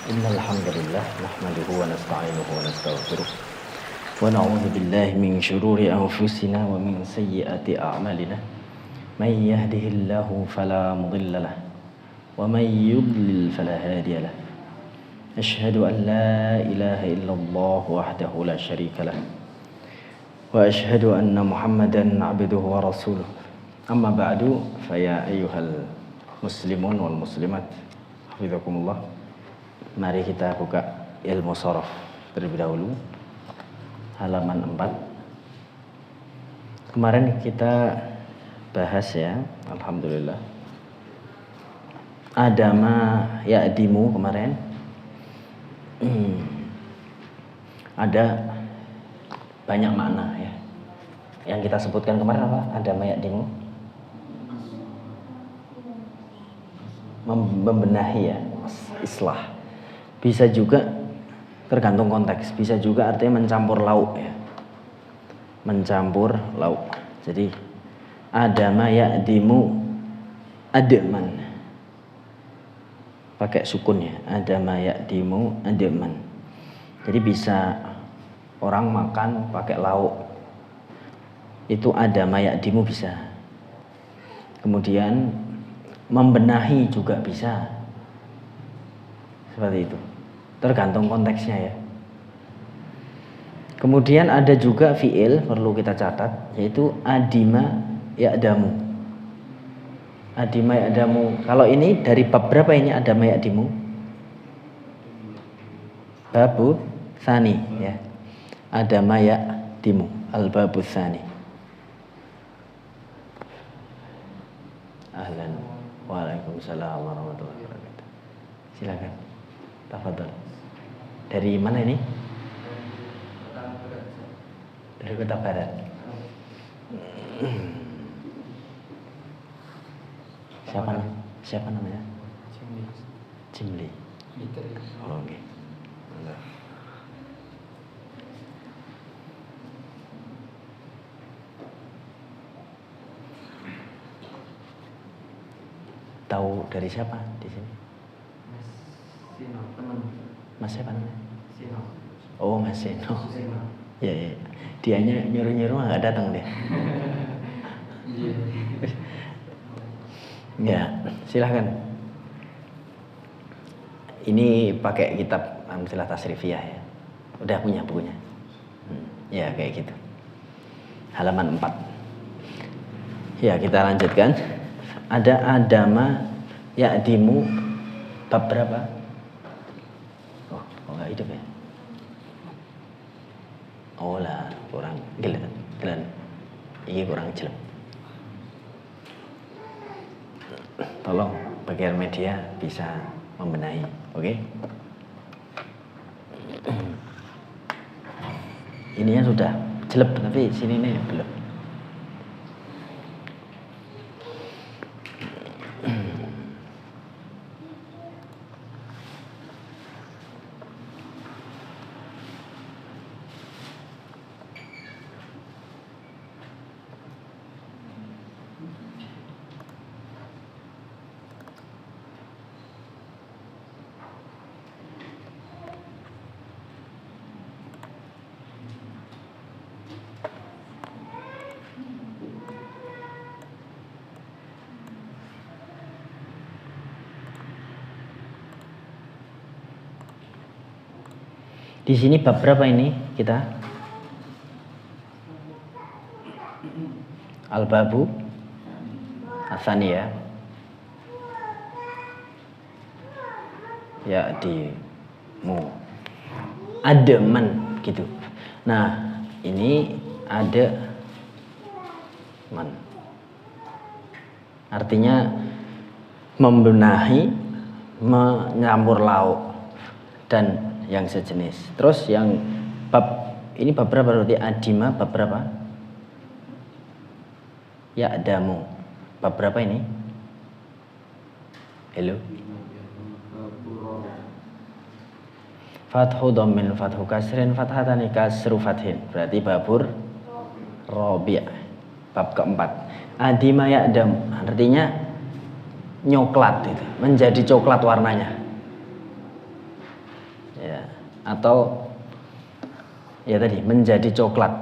Innal hamdalillah nahmaduhu wa nasta'inuhu wa nastaghfiruh wa na'udzu billahi min shururi anfusina wa min sayyiati a'malina. May yahdihillahu fala mudilla lahu wa may yudlil fala hadiya lahu. Asyhadu an la ilaha illallah wahdahu la syarika lahu wa asyhadu anna Muhammadan 'abduhu wa rasuluh. Amma ba'du, fa ya ayyuhal muslimun wal muslimat, hafizakumullah. Mari kita buka ilmu shorof terlebih dahulu, halaman 4. Kemarin kita bahas ya, alhamdulillah, adama ya'dimu kemarin. Ada banyak makna ya. Yang kita sebutkan kemarin apa? Adama ya'dimu, membenahi ya, islah. Bisa juga tergantung konteks, bisa juga artinya mencampur lauk ya. Mencampur lauk. Jadi adama ya'dimu adman. Pakai sukun ya. Adama ya'dimu adman. Jadi bisa orang makan pakai lauk. Itu adama ya'dimu bisa. Kemudian membenahi juga bisa. Seperti itu. Tergantung konteksnya ya. Kemudian ada juga fi'il perlu kita catat, yaitu adima ya'damu. Adima ya'damu. Kalau ini dari bab berapa ini adama ya'dimu? Babu tsani ya. Adama ya'dimu, al-babu tsani. Ahlan. Waalaikumsalam warahmatullahi wabarakatuh. Silakan. Tafadhol. Dari mana ini? Dari Kota Barat. Siapa namanya? Cimli. Oh, oke. Tahu dari siapa di sini? Mas siapa namanya? Oh, Mas Seno. Ya. Dianya nyuruh-nyuruh nggak datang deh. Ya, silahkan. Ini pakai kitab Amthilah Tasrifiyah ya. Udah punya bukunya? Ya, kayak gitu. Halaman 4. Ya, kita lanjutkan. Ada adama ya'dimu bab berapa? Oh, nggak hidup ya? Oh lah, kurang gelan. Ini kurang jelek. Tolong bagian media bisa membenahi, oke? Ininya sudah jelek, tapi sini nih belum. Di sini bab berapa ini kita? Al-babu Asani ya. Ya'dimu ademan gitu. Nah, ini ada man. Artinya membenahi, mencampur lauk dan yang sejenis. Terus yang bab ini bab berapa berarti? Adima bab berapa? Ya'damu bab berapa ini? Halo. Fathu dhammin fathu kasrin fathatani kasru fathin. Berarti babur rabi'. Bab keempat. Adima ya'dam artinya nyoklat itu, menjadi coklat warnanya. atau ya tadi menjadi coklat.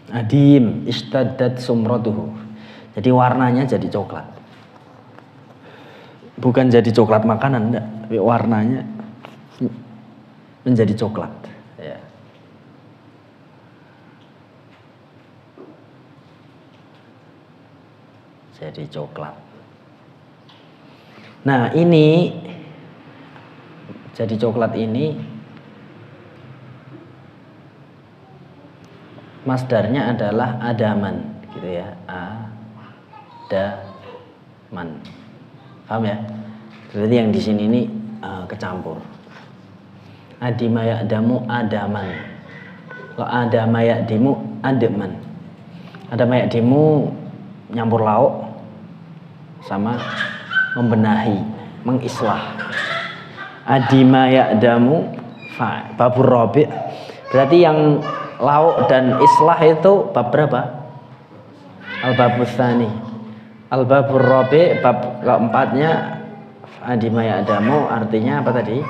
Adim istaddat sumratuhu. Jadi warnanya jadi coklat. Bukan jadi coklat makanan, enggak, tapi warnanya menjadi coklat, ya. Jadi coklat. Nah, ini jadi coklat ini masdarnya adalah adaman, gitu ya. Adaman. Paham ya? Berarti yang di sini ini kecampur. Adima ya'damu adaman. Kalau adama ya'dimu ademan. Adama ya'dimu nyampur lauk sama membenahi, mengislah. Adima ya'damu babur rabi'. Berarti yang lauk dan islah itu bab berapa? Al-babus tsani. Al-babur rabi', bab keempatnya adima ya'damu artinya apa tadi?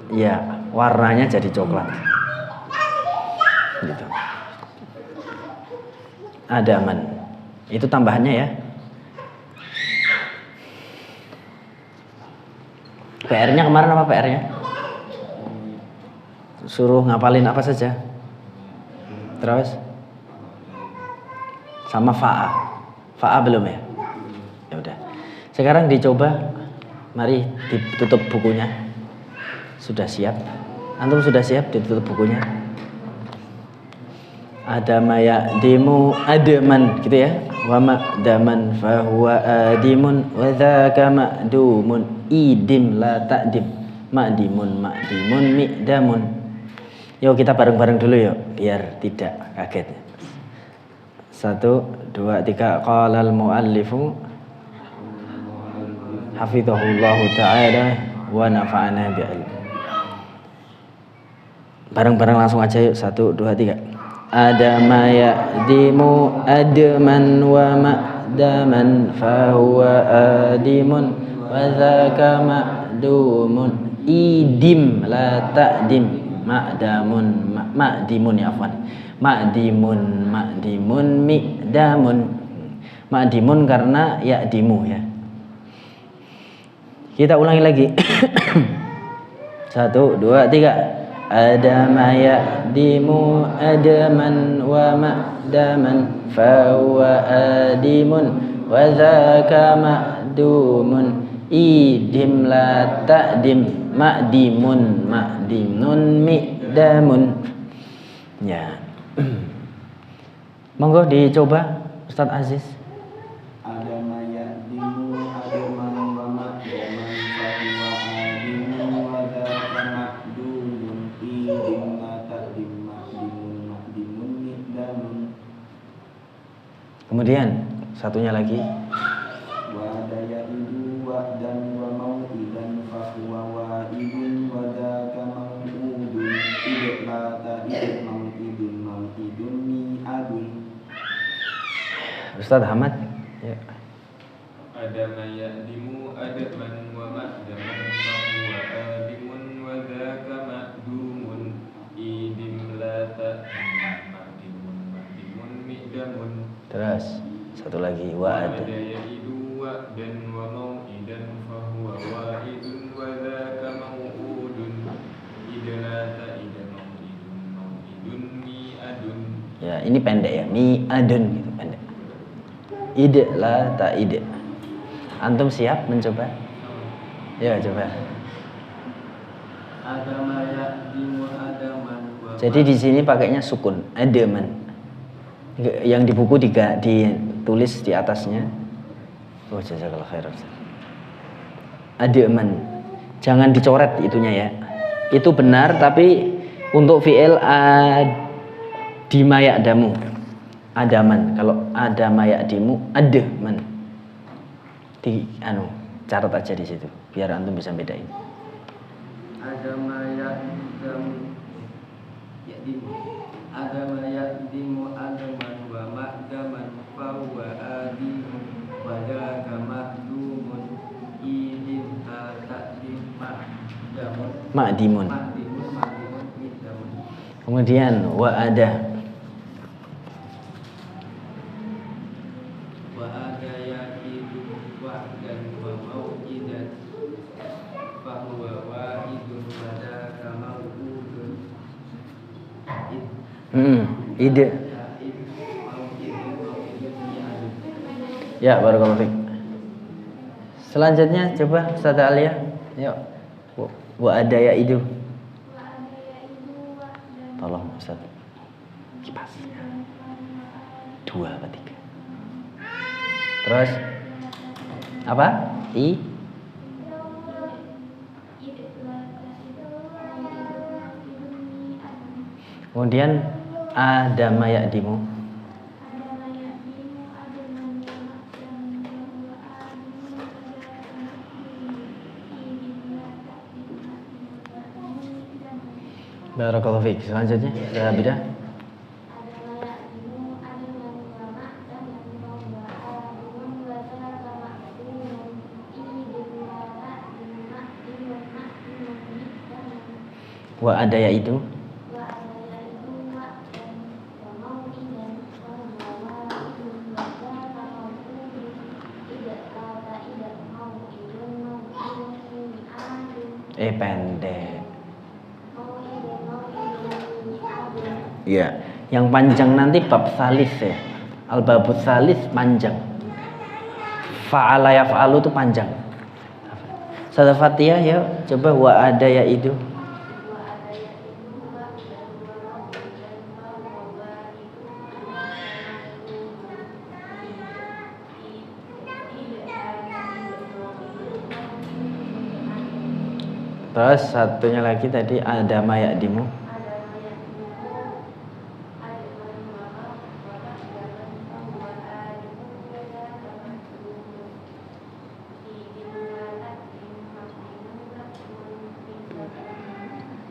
Ya, warnanya jadi coklat. Gitu. Adaman. Itu tambahannya ya. PR-nya kemarin apa PR-nya? Suruh ngapalin apa saja? Terus? Sama fa'a. Fa'a belum ya? Ya udah. Sekarang dicoba. Mari ditutup bukunya. Sudah siap? Antum sudah siap ditutup bukunya? Adama ya'dimu adaman, gitu ya. Wa ma'daman fahuwa adimun wa dzaka ma'dumun idim la ta'dim ma'dimun mi'damun. Yuk kita bareng-bareng dulu yuk biar tidak kaget. 1, 2, 3. Qala al-muallifu hafizahullahu ta'ala wa nafa'ana bi'ilmi. Bareng-bareng langsung aja yuk. 1, 2, 3. Adama ya'dimu adman wa ma'daman fahuwa adimun wa dzaka ma'dumun idim la ta'dim ma'damun ma'dimun ya afwan ma'dimun mi'damun. Ma'dimun karena ya'dimu ya. Kita ulangi lagi. 1, 2, 3. Adama ya'dimu adaman wa ma'daman fahuwa adimun wa dzaka ma'dumun idim la ta'dim ma'dimun mi'damun. Ya. Monggo dicoba Ustaz Aziz. Adama ya'dimu adaman wa ma'daman fahuwa adimun wa dzaka ma'dumun idim la ta'dim ma'dimun mi'damun. Kemudian satunya lagi. Wa daya'idu wa'dan wa mau'idan fahuwa wa'idun wa dzaka mau'udun idim la ta'dim mau'idun mi'adun. Ustaz Ahmad ya. Adama ya'dimu adaman wa ma'daman fahuwa adimun wa dzaka ma'dumun idim la ta'dim ma'dimun mi'damun. Terus satu lagi wa'ad. Ya'idu wa'dan wa mau'idan fahuwa wa'idun wa dzaka mau'udun idla ta'ida mau'idun mi'adun. Ya, ini pendek ya. Mi'adun gitu pendek. Ide la ta'ide. Antum siap mencoba? Ya, coba. Adama ya'dimu adaman wa Jadi di sini pakainya sukun, adaman. Yang di buku ditulis di atasnya. Oh, jazakallahu khairan. Adaman. Jangan dicoret itunya ya. Itu benar tapi untuk fi'il adima ya'damu. Adaman. Kalau adama ya'dimu adaman. Catat aja di situ biar antum bisa bedain. Adama ya'dimu adaman wa ma'daman fahuwa adimun wa dzaka ma'dumun idim Ma'dimun. Ma'dimun idamun. Kemudian wa'ada. Wa'ada ya'idu wa'dan wa mau'idan fahuwa wa'idun wadaka mau'udun. Ide. Ya, barakallahu fiik. Selanjutnya coba Ustaz Alia. Yuk. Wa'ada ya'idu. Tolong Ustaz. Kipasnya. 2 atau 3. Terus apa? Kemudian adama ya'dimu. Barakallahu fiik. Selanjutnya ya bidah. Wa ada ya itu. Pendek. Ya, yang panjang nanti bab salis ya. Al-babut salis panjang. Fa'ala yaf'alu itu panjang. Salah Fatihah ya, coba wa ada ya itu. Terus satunya lagi tadi ada mayadimu.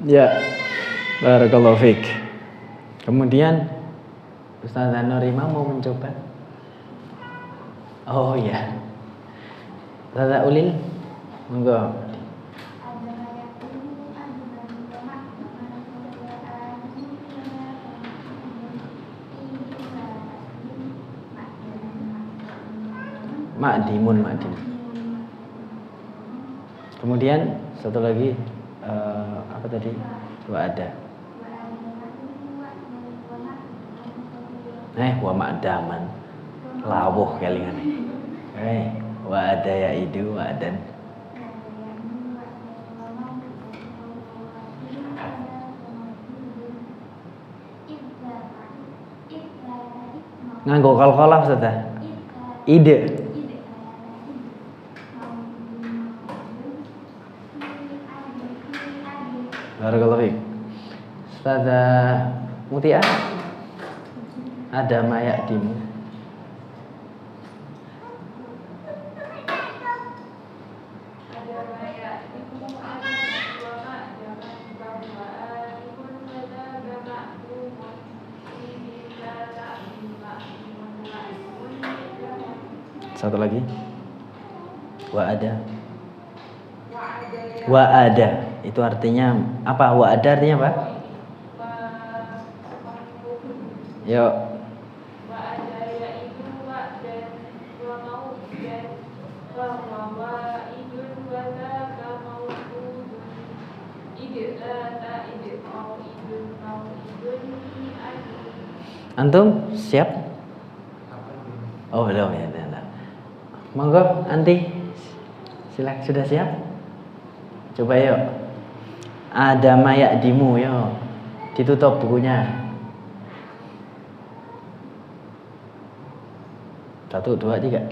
Ya, barakallahu fiik. Kemudian Ustaz Norima mau mencoba. Oh ya, Ustaz Ulil, monggo. Ma'dimun. Kemudian satu lagi apa tadi? Wa'ada. Wa ma'daman. Lawuh kelingan. Wa'ada ya idu wa'dan. Nganggo kal-kalah Ustaz. Ide. Barakallahu fiik. Ustazah Mutia, ada mayadimu. Satu lagi. Wa'ada. Itu artinya apa? Wa'ada artinya apa? Yuk. Antum siap? Oh belum ya. Monggo, Anti. Silakan, sudah siap? Coba yuk. Ada mayadimu yuk. Ditutup bukunya. 1, 2, 3.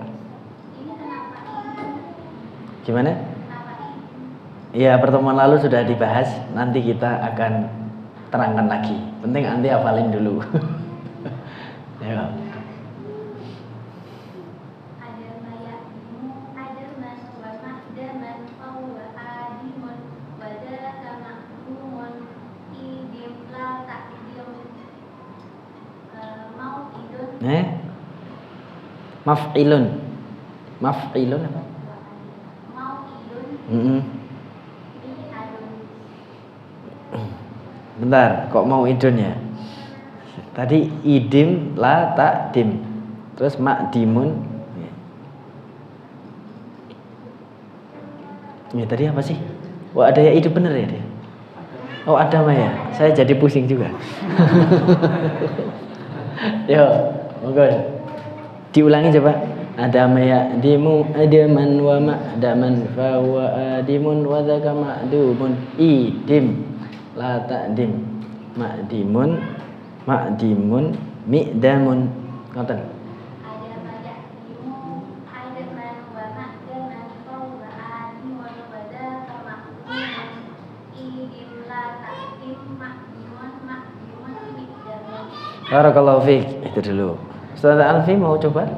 Gimana? Iya, pertemuan lalu sudah dibahas. Nanti kita akan terangkan lagi. Penting Anti hafalin dulu. Ya. Maf'ilun apa? Bentar, kok mau idun ya? Tadi idim la takdim. Terus makdimun. Ya tadi apa sih? Wah ada ya itu bener ya dia. Oh ada mah ya. Saya jadi pusing juga. Yo, monggo. Diulangi coba. Ada maya dimu adaman wa ma'daman fa huwa adimun wa dzaka ma'dumun idim la ta'dim ma'dimun mi'damun ngoten. Barakallahu fiik. Itu dulu. Ustaz Alfi mau coba?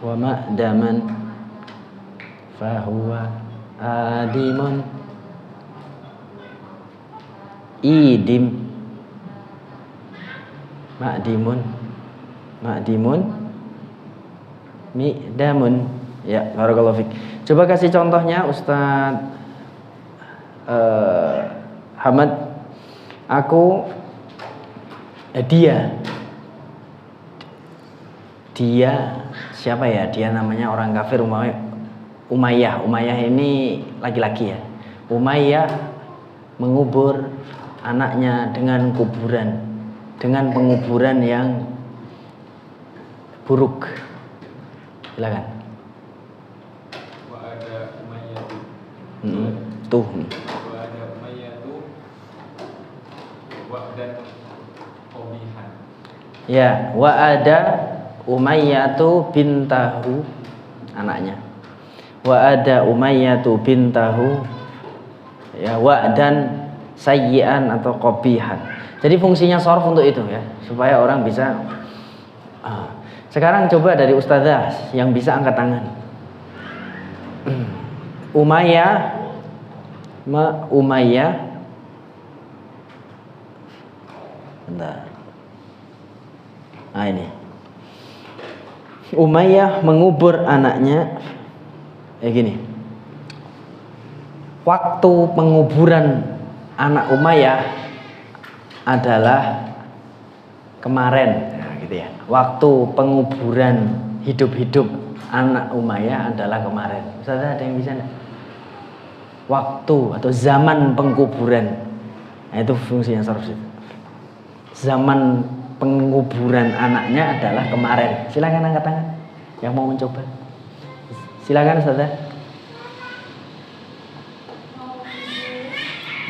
Wa ma'daman fahuwa adimun idim ma'dimun mi'damun. Ya, barakallahu fiik. Coba kasih contohnya Ustaz Hamad. Aku dia siapa ya? Dia namanya orang kafir Umayyah. Umayyah ini laki-laki ya. Umayyah mengubur anaknya dengan penguburan yang buruk. Silakan. Wa ada Umayyah Tuh. wa ada Umayyah wa dan qabihan. Ya, wa ada Umayyatu bintahu anaknya. Wa ada Umayyatu bintahu ya wa dan sayyi'an atau qabihan. Jadi fungsinya sharf untuk itu ya, supaya orang bisa Sekarang coba dari ustazah yang bisa angkat tangan. Umayyah bentar. Ini Umayyah mengubur anaknya gini. Waktu penguburan anak Umayyah adalah kemarin, gitu ya. Waktu penguburan hidup-hidup anak Umayyah adalah kemarin. Ustaz ada yang bisa enggak? Waktu atau zaman penguburan. Nah, itu fungsinya sharf itu. Zaman penguburan anaknya adalah kemarin. Silakan angkat tangan yang mau mencoba. Silakan Ustaz.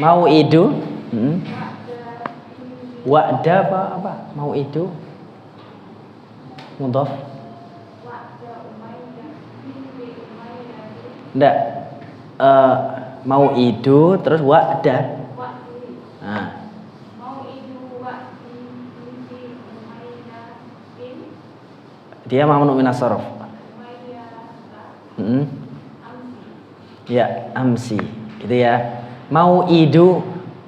Mau idu? Wa'da apa? Mau idu? Mudhaf? Enggak. Mau idu terus wa'da. Nah. Dia mamnu minas sharaf. Ya, amsi. Gitu ya. Mau idu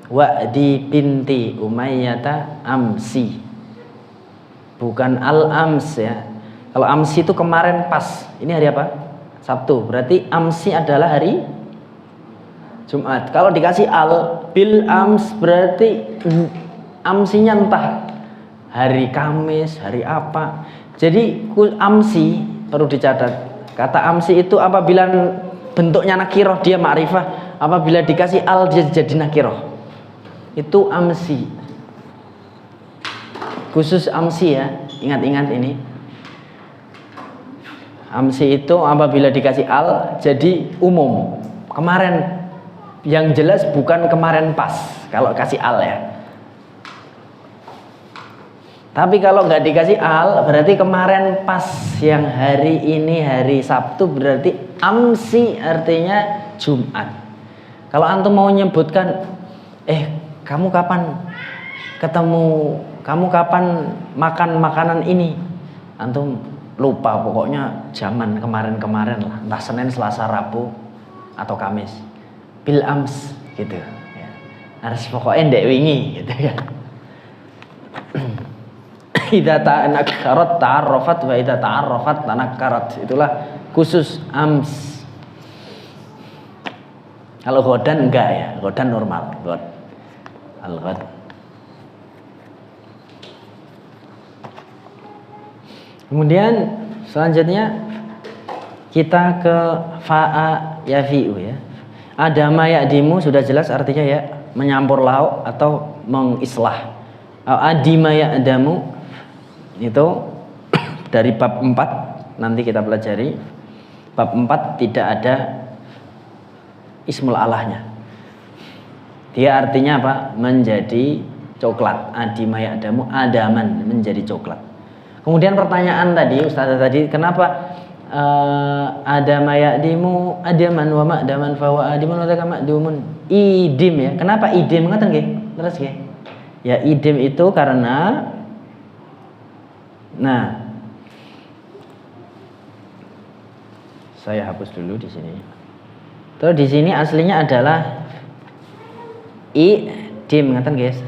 wa'di binti Umayyata amsi. Bukan al-ams ya. Kalau amsi itu kemarin pas. Ini hari apa? Sabtu. Berarti amsi adalah hari Jumat. Kalau dikasih bil ams berarti amsinya entah hari Kamis, hari apa. Jadi amsi perlu dicatat. Kata amsi itu apabila bentuknya nakiroh dia ma'rifah. Apabila dikasih dia jadi nakiroh. Itu amsi. Khusus amsi ya. Ingat-ingat ini. Amsi itu apabila dikasih jadi umum. Kemarin yang jelas bukan kemarin pas. Kalau kasih ya. Tapi kalau nggak dikasih berarti kemarin pas. Yang hari ini hari Sabtu berarti amsi artinya Jumat. Kalau antum mau menyebutkan kamu kapan ketemu, kamu kapan makan makanan ini, antum lupa pokoknya zaman kemarin-kemarin lah, entah Senin, Selasa, Rabu atau Kamis. Bil ams gitu ya. Harus pokoknya ndek wingi gitu ya. Idza ta'anakarat ta'arrafat wa idza ta'arrafat tanakkarat. Itulah khusus ams. Kalau ghadan enggak ya, ghadan normal. Al-ghad. Kemudian selanjutnya kita ke fa'a yafi'u ya. Adama ya'dimu sudah jelas artinya ya menyampur lauk atau mengislah. Adima ya'damu itu dari bab 4 nanti kita pelajari. Bab 4 tidak ada ismul alahnya. Dia artinya apa? Menjadi coklat. Adima ya'damu, adaman, menjadi coklat. Kemudian pertanyaan tadi Ustazah tadi, kenapa adama ya'dimu adaman wa ma'daman fa wa adimun wa dzaka ma'dumun. Idim ya. Kenapa idim ngoten nggih? Terus nggih. Ya idim itu karena saya hapus dulu di sini. Terus di sini aslinya adalah idim ngoten guys.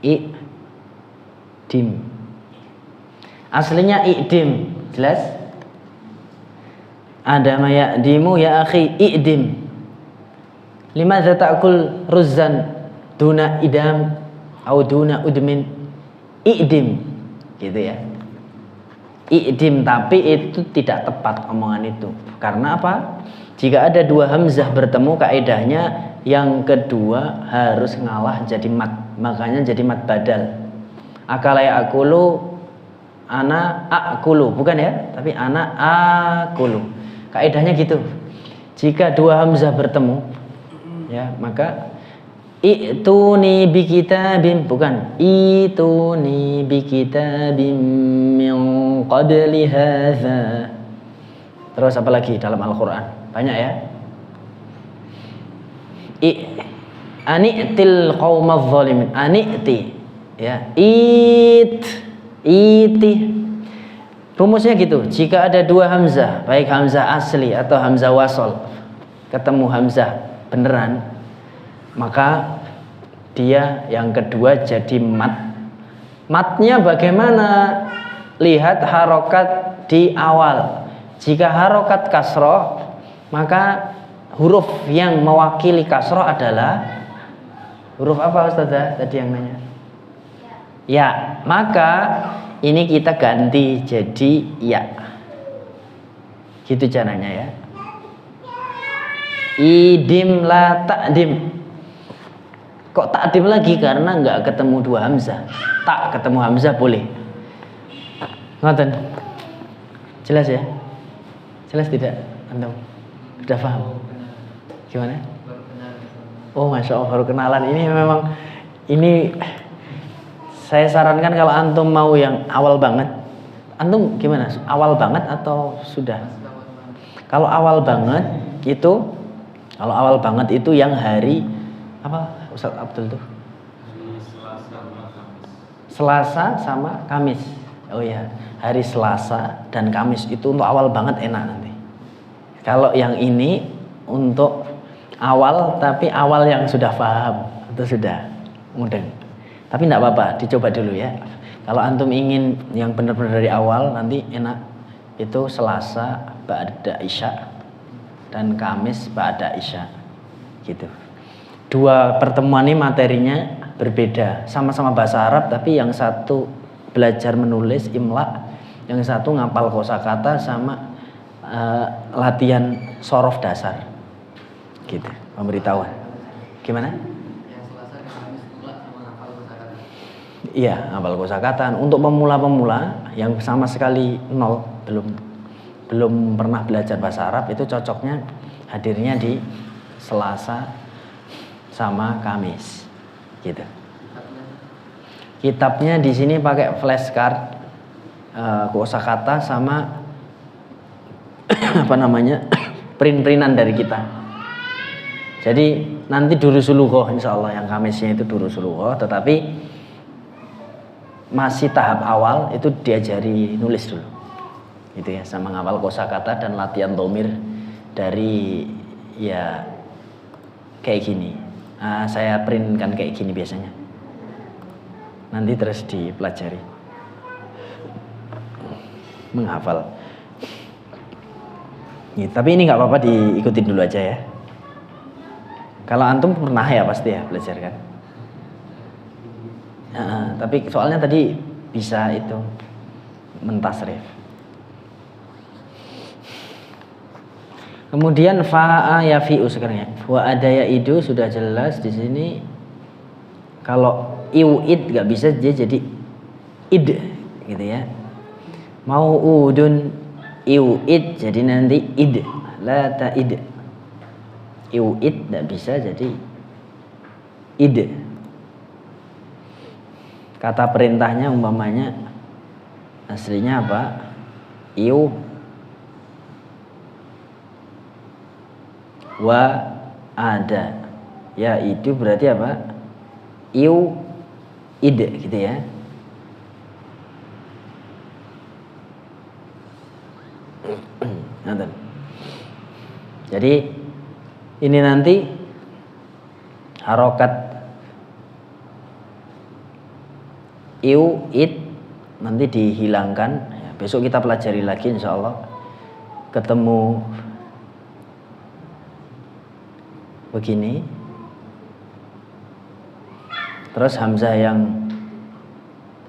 Idim. Aslinya idim, jelas? Adama ya'dimu ya akhi idim. Limadza ta'kul ruzzan duna idam atau duna udmin? Idim. Gitu ya. Idim, tapi itu tidak tepat omongan itu. Karena apa? Jika ada dua hamzah bertemu, kaidahnya yang kedua harus ngalah jadi mat. Makanya jadi mat badal. Akala ya'kulu, ana akulu, bukan ya, tapi ana akulu. Kaidahnya gitu. Jika dua hamzah bertemu, ya maka ituni bi kitabim, bukan ituni bi kitabim min qabli hadza. Terus apa lagi dalam Al-Qur'an? Banyak ya. Ani'til qaumaz zalimin. Ani'ti. Ya, iti. Rumusnya gitu. Jika ada dua hamzah, baik hamzah asli atau hamzah wasol, ketemu hamzah beneran, maka dia yang kedua jadi mat. Matnya bagaimana? Lihat harokat di awal. Jika harokat kasroh, maka huruf yang mewakili kasroh adalah huruf apa Ustazah tadi yang nanya? Ya, maka ini kita ganti jadi ya. Gitu caranya ya. Idim la ta'dim. Kok ta'dim lagi? Karena nggak ketemu dua hamzah. Tak ketemu hamzah boleh. Ngoten. Jelas ya? Jelas tidak? Antum sudah paham? Gimana? Oh, Masya Allah, baru kenalan. Ini memang saya sarankan kalau antum mau yang awal banget, antum gimana? Awal banget atau sudah? Kalau awal banget itu yang hari apa Ustaz Abdul tuh? Selasa sama Kamis. Oh ya, hari Selasa dan Kamis itu untuk awal banget enak nanti. Kalau yang ini untuk awal, tapi awal yang sudah paham itu sudah mudeng. Tapi tidak apa-apa, dicoba dulu ya. Kalau antum ingin yang benar-benar dari awal, nanti enak. Itu Selasa ba'da Isya dan Kamis ba'da Isya. Gitu. Dua pertemuan ini materinya berbeda. Sama-sama bahasa Arab, tapi yang satu belajar menulis imla, yang satu ngapal kosakata sama latihan sorof dasar. Gitu, pemberitahuan. Gimana? Iya, hafal kosakata. Untuk pemula-pemula yang sama sekali nol, belum pernah belajar bahasa Arab, itu cocoknya hadirnya di Selasa sama Kamis, gitu. Kitabnya di sini pakai flashcard, kosakata sama print-printan dari kita. Jadi nanti durusul lughah insyaallah yang Kamisnya itu durusul lughah, tetapi masih tahap awal itu diajari nulis dulu, gitu ya, sama ngawal kosakata dan latihan dhamir dari ya kayak gini. Saya printkan kayak gini biasanya. Nanti terus dipelajari, menghafal. Gitu. Tapi ini nggak apa-apa diikutin dulu aja ya. Kalau antum pernah ya pasti ya belajar kan. Tapi soalnya tadi bisa itu mentasrif. Kemudian fa'a yafi'u sekarang ya. Wa ada yaidu sudah jelas di sini. Kalau iwid nggak bisa dia jadi id gitu ya. Mau'udun iwid jadi nanti id la ta'id. Iwid tidak bisa jadi id. Kata perintahnya umpamanya aslinya apa? Iu wa ada. Ya itu berarti apa? Iu id gitu ya. Jadi ini nanti harokat iu id nanti dihilangkan ya, besok kita pelajari lagi insyaallah. Ketemu begini terus hamzah yang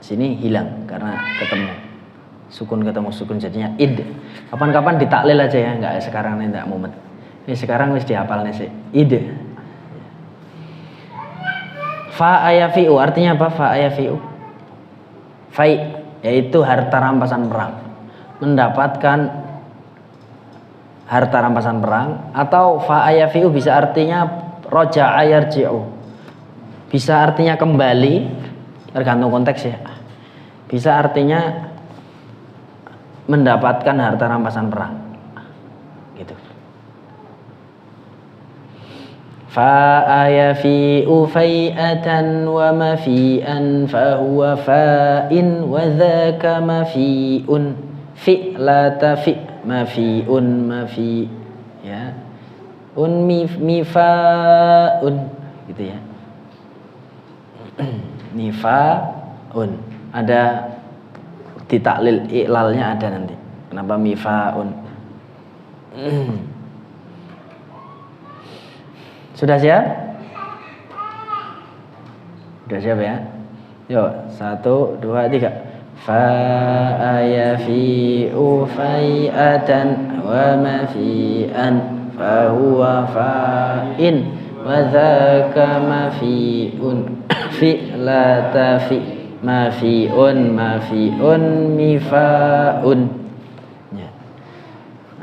sini hilang karena ketemu sukun jadinya id. Kapan-kapan ditaklil aja ya, nggak sekarang ini nggak mumet. Ini sekarang wis dihafal nih sih id. Fa ayafiu artinya apa? Fa ayafiu fai yaitu harta rampasan perang, mendapatkan harta rampasan perang. Atau fa ayafiu bisa artinya roja'a yarji'u, bisa artinya kembali, tergantung konteks ya. Bisa artinya mendapatkan harta rampasan perang gitu. Fa ayafi'u fai'atan wa mafi'an fa huwa fa'in wa dzaka mafi'un fi la tafi mafi'un mafi ya mifa'un gitu ya. Mifa'un ada ditaklil iklalnya ada nanti. Kenapa mifa'un? Sudah siap? Sudah siap ya? Yuk, 1, 2, 3. Fa ayafi'u fai'atan wa mafi'an fa huwa fa'in wa dzaka mafi'un fi la tafi mafi'un mifa'un ya.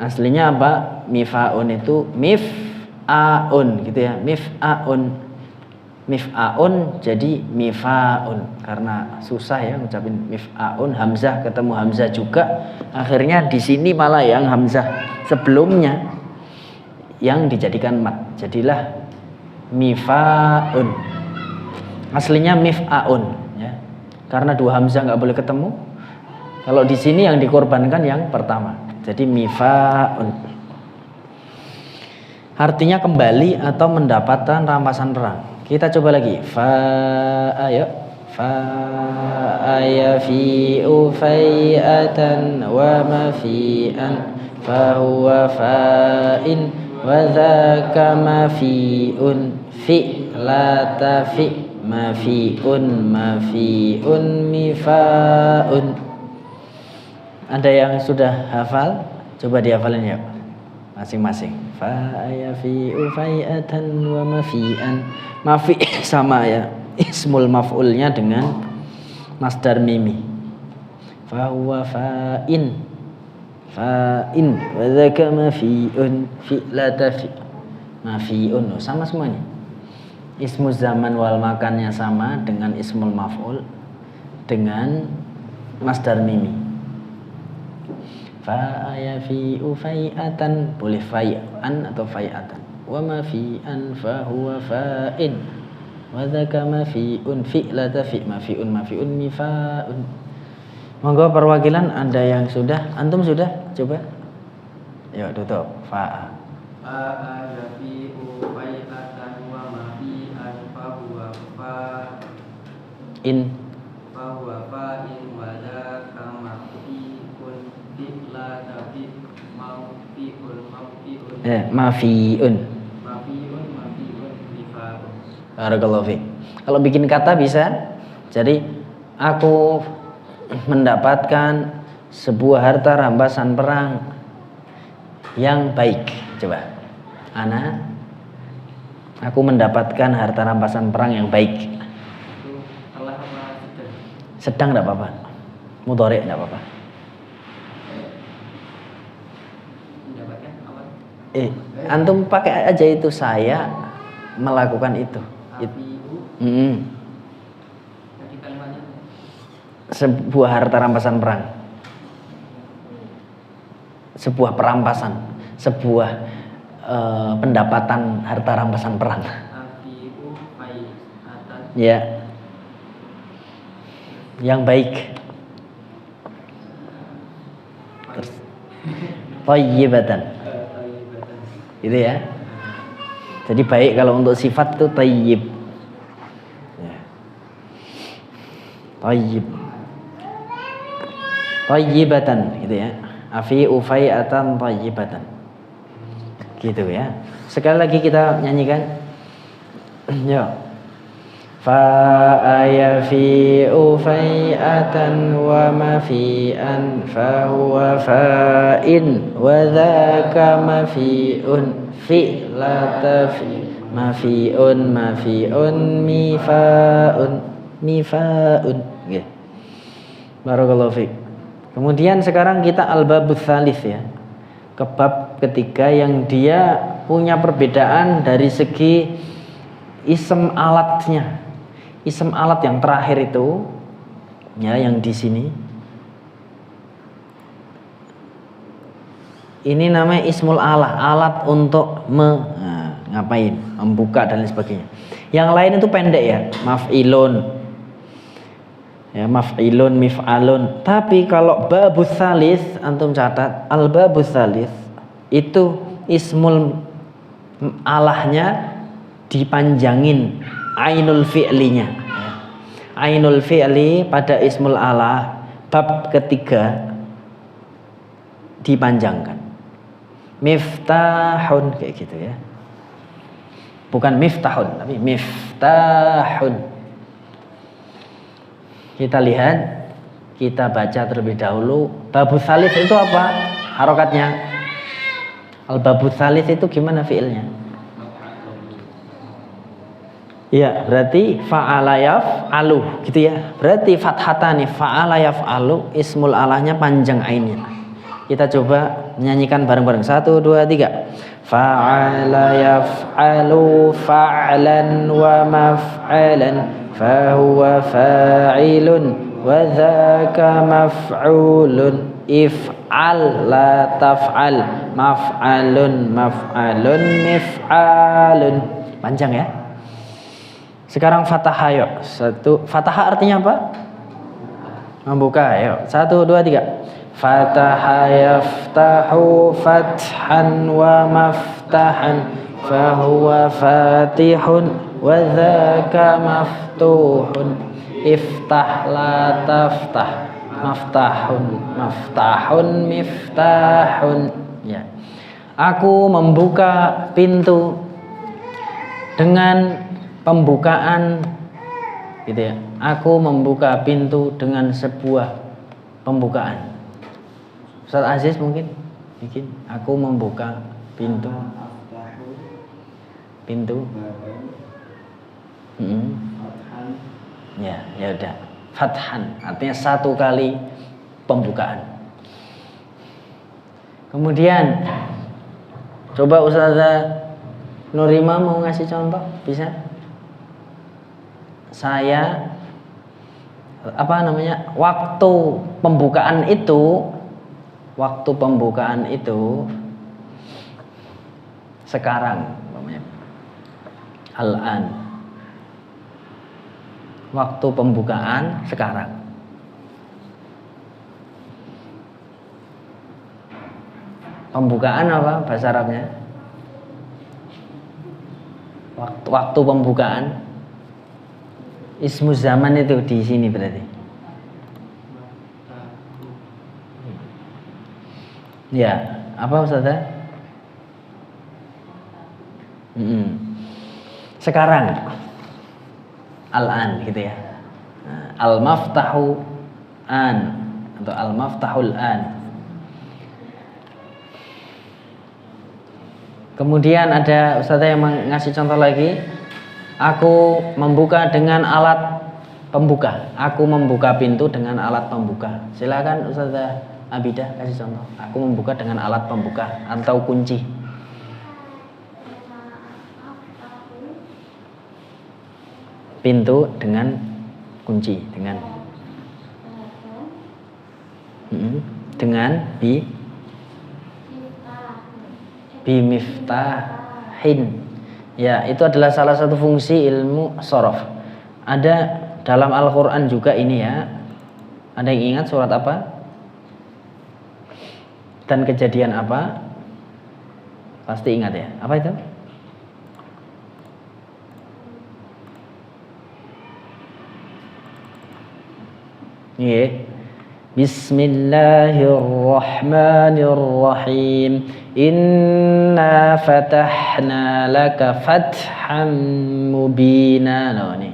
Aslinya apa? Mifa'un itu mif'aun gitu ya. Mif'aun jadi mifa'un karena susah ya ngucapin mif'aun, hamzah ketemu hamzah juga, akhirnya di sini malah yang hamzah sebelumnya yang dijadikan mat, jadilah mifa'un. Aslinya mif'aun ya. Karena dua hamzah nggak boleh ketemu. Kalau di sini yang dikorbankan yang pertama. Jadi mifa'un. Artinya kembali atau mendapatkan rampasan perang. Kita coba lagi. Fa ayo. Fa ayafi'u fai'atan wa mafi'an fa huwa fa'in wa dzaka mafi'un fi la tafi mafi'un mifa'un. Ada yang sudah hafal? Coba dihafalin ya masing-masing. Fa ayafi'u fai'atan wa mafi'an. Mafi sama ya, ismul maf'ulnya dengan masdar mimi. Fa huwa fa'in wa dzaka mafi'un fi la tafi mafi'un. Sama semuanya. Ismu zaman wal makannya sama dengan ismul maf'ul dengan masdar mimi. Fa ayafi'u fai'atan, boleh fai'an atau fai'atan. Wa mafi'an fa huwa fa'in wa dzaka mafi'un fi la tafi mafi'un mifa'un. Monggo perwakilan ada yang sudah, antum sudah? Coba. Yuk tutup. Fa ayafi'u fai'atan wa mafi'an fa huwa in fa'in wa dzaka mafi'un fi la tafi Mafiun. Mifaun. Barakallahu fiik. Kalau bikin kata bisa. Jadi aku mendapatkan sebuah harta rampasan perang yang baik. Coba. Aku mendapatkan harta rampasan perang yang baik. Itu telah apa sedang? Sedang enggak apa-apa. Mudhari' enggak apa-apa. Mendapatkan apa? Antum pakai aja itu, saya melakukan itu. Afiu. Tadi kalimatnya Sebuah harta rampasan perang. Sebuah perampasan, sebuah pendapatan harta rampasan perang. afiu fai'atan. Ya. Yang baik. Terus thayyibatan. Gitu ya. Jadi baik kalau untuk sifat itu thayyib. Ya. Thayyib. Thayyibatan gitu ya. Afi ufai'atan thayyibatan. Gitu ya. Sekali lagi kita nyanyikan. Ya. Fa ayafi ufai'atan wa mafi'an fa huwa fa'in wa dzaka mafi'un fi la tafi mafi'un mifa'un. Nggih. Barakallahu fiik. Kemudian sekarang kita al-babus tsalits ya. Ke bab ketiga yang dia punya perbedaan dari segi ism alatnya. Ism alat yang terakhir itu ya, yang di sini. Ini namanya ismul alah, alat untuk ngapain? Membuka dan lain sebagainya. Yang lain itu pendek ya, maf'ilun. Ya, maf'ilun, mif'alun. Tapi kalau babus tsalits, antum catat, al-babus tsalits itu ismul alahnya dipanjangin ainul fi'linya. Ainul fi'li pada ismul alah bab ketiga dipanjangkan. Miftahun kayak gitu ya. Bukan miftahun tapi miftahun. Kita lihat, kita baca terlebih dahulu. Babus tsalits itu apa? Harokatnya. Al-babus tsalits itu gimana fi'ilnya? Ya, berarti fa'ala yaf'alu gitu ya. Berarti fathatani fa'ala yaf'alu, ismul alahnya panjang ainnya. Kita coba nyanyikan bareng-bareng. 1 2 3. Fa'ala yaf'alu fa'lan wa maf'alan fahuwa fa'ilun wa dzaka maf'ulun if'al la taf'al maf'alun mif'alun. Panjang ya. Sekarang fathah yuk. Fathah artinya apa? Membuka. Yuk. 1 2 3. Fataha yaftahu fathan wa maftahan fahuwa fatihun wa dzaka maftuhun iftah la taftah maftahun miftahun. Ya. Aku membuka pintu dengan pembukaan gitu ya. Aku membuka pintu dengan sebuah pembukaan. Ustaz Aziz mungkin bikin. Aku membuka pintu. Ya udah. Fathan artinya satu kali pembukaan. Kemudian coba Ustazah Nurima mau ngasih contoh, bisa? Saya waktu pembukaan itu sekarang namanya al-an. Waktu pembukaan sekarang. Pembukaan apa bahasa Arabnya? Waktu pembukaan. Ismu zaman itu di sini berarti. Ya, Apa Ustazah? Sekarang al-an gitu ya. Al-maftahu an atau al-maftahul an. Kemudian ada Ustazah yang ngasih contoh lagi. Aku membuka dengan alat pembuka. Aku membuka pintu dengan alat pembuka. Silakan Ustazah Abidah kasih contoh. Aku membuka dengan alat pembuka atau kunci. Pintu dengan kunci, dengan bimiftahin. Ya, itu adalah salah satu fungsi ilmu shorof. Ada dalam Al-Quran juga ini ya. Ada yang ingat surat apa? Dan kejadian apa? Pasti ingat ya. Apa itu? Iya. Bismillahirrahmanirrahim. Inna fatahna laka fatham mubina. Loh nih.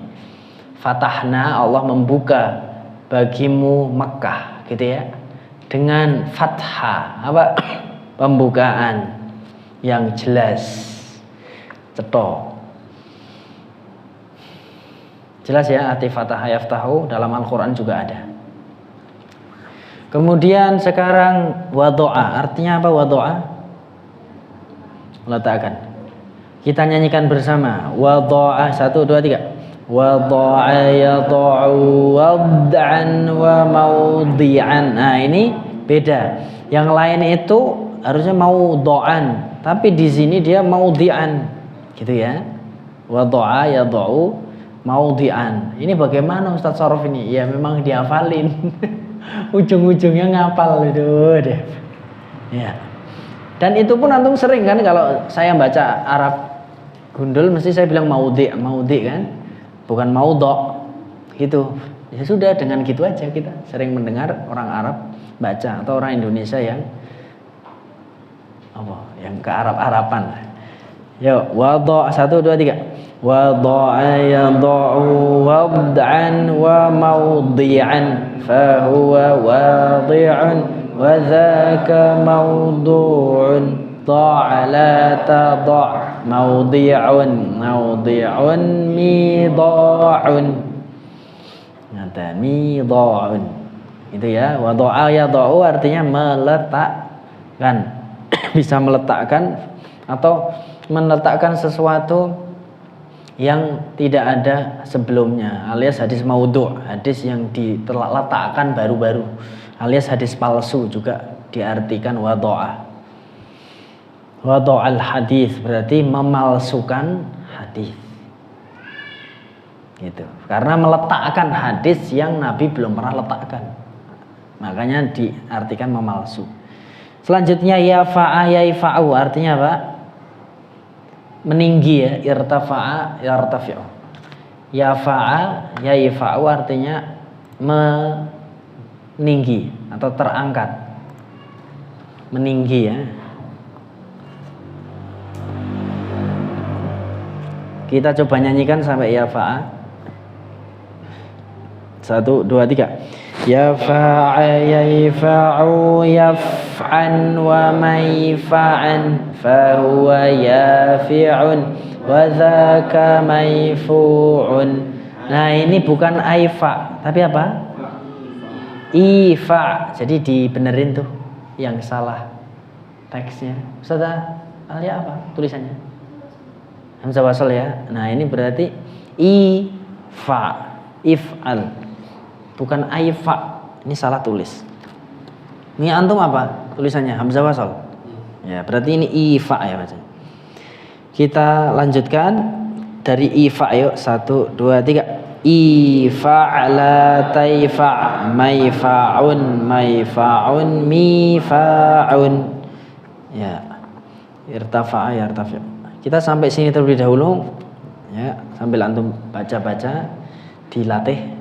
Fatahna, Allah membuka bagimu Makkah, gitu ya. Dengan fathah, apa? Pembukaan yang jelas. Cetok. Jelas ya, arti fatah yaftahu dalam Al-Quran juga ada. Kemudian sekarang wado'a, artinya apa wado'a? Letakkan. Kita nyanyikan bersama. Wado'a, 1, 2, 3. Wado'a yado'u wad'an wa mawdi'an. Nah ini beda. Yang lain itu harusnya mawdo'an, tapi di sini dia mawdi'an, gitu ya. Wado'a yado'u mawdi'an. Ini bagaimana Ustadz Shorof ini? Ya memang dihafalin. Ujung-ujungnya ngapal itu deh. Ya. Dan itu pun antum sering kan kalau saya baca Arab gundul mesti saya bilang maudi kan, bukan maudho gitu. Ya sudah, dengan gitu aja kita sering mendengar orang Arab baca atau orang Indonesia yang apa? Yang ke Arab-Araban. Yo, wadha 1 2 3. Wadha yad'u wad'an wa mawdi'an fa huwa wadi'un wa dzaka mawdu'un da'a la tad'a mawdi'un mida'un. Ngata mida'un. Itu ya, wadha yad'u artinya meletakkan. Bisa meletakkan atau meletakkan sesuatu yang tidak ada sebelumnya, alias hadis maudhu', hadis yang diletakkan baru-baru, alias hadis palsu juga diartikan wadho'ah. Wadho'al hadis berarti memalsukan hadis, gitu. Karena meletakkan hadis yang Nabi belum pernah letakkan, makanya diartikan memalsu. Selanjutnya yafa'a yaifa'u artinya apa? Meninggi ya, irtafa'a yartafi'u. Yafa'a yaifa'u artinya meninggi atau terangkat. Meninggi ya. Kita coba nyanyikan sampai yafa'a. 1 2 3. Yafa'a yaifa'u yaf'an wa maifa'an fa huwa yafi'un wa dzaka maifu'un. Nah ini bukan aifa tapi apa? Ifa. Jadi dibenerin tuh yang salah teksnya. Ustazah Alia apa tulisannya? Hamzah wasal ya. Nah ini berarti ifa, if'al, bukan aifa. Ini salah tulis. Ini antum apa tulisannya? Hamzah wasal. Ya berarti ini ifa ya baca. Kita lanjutkan dari ifa yuk. 1 2 3. Ifa la taifa maifa'un maifa'un mifa'un. Ya. Irtafa'a yartafi'. Kita sampai sini terlebih dahulu ya, sambil antum baca-baca, dilatih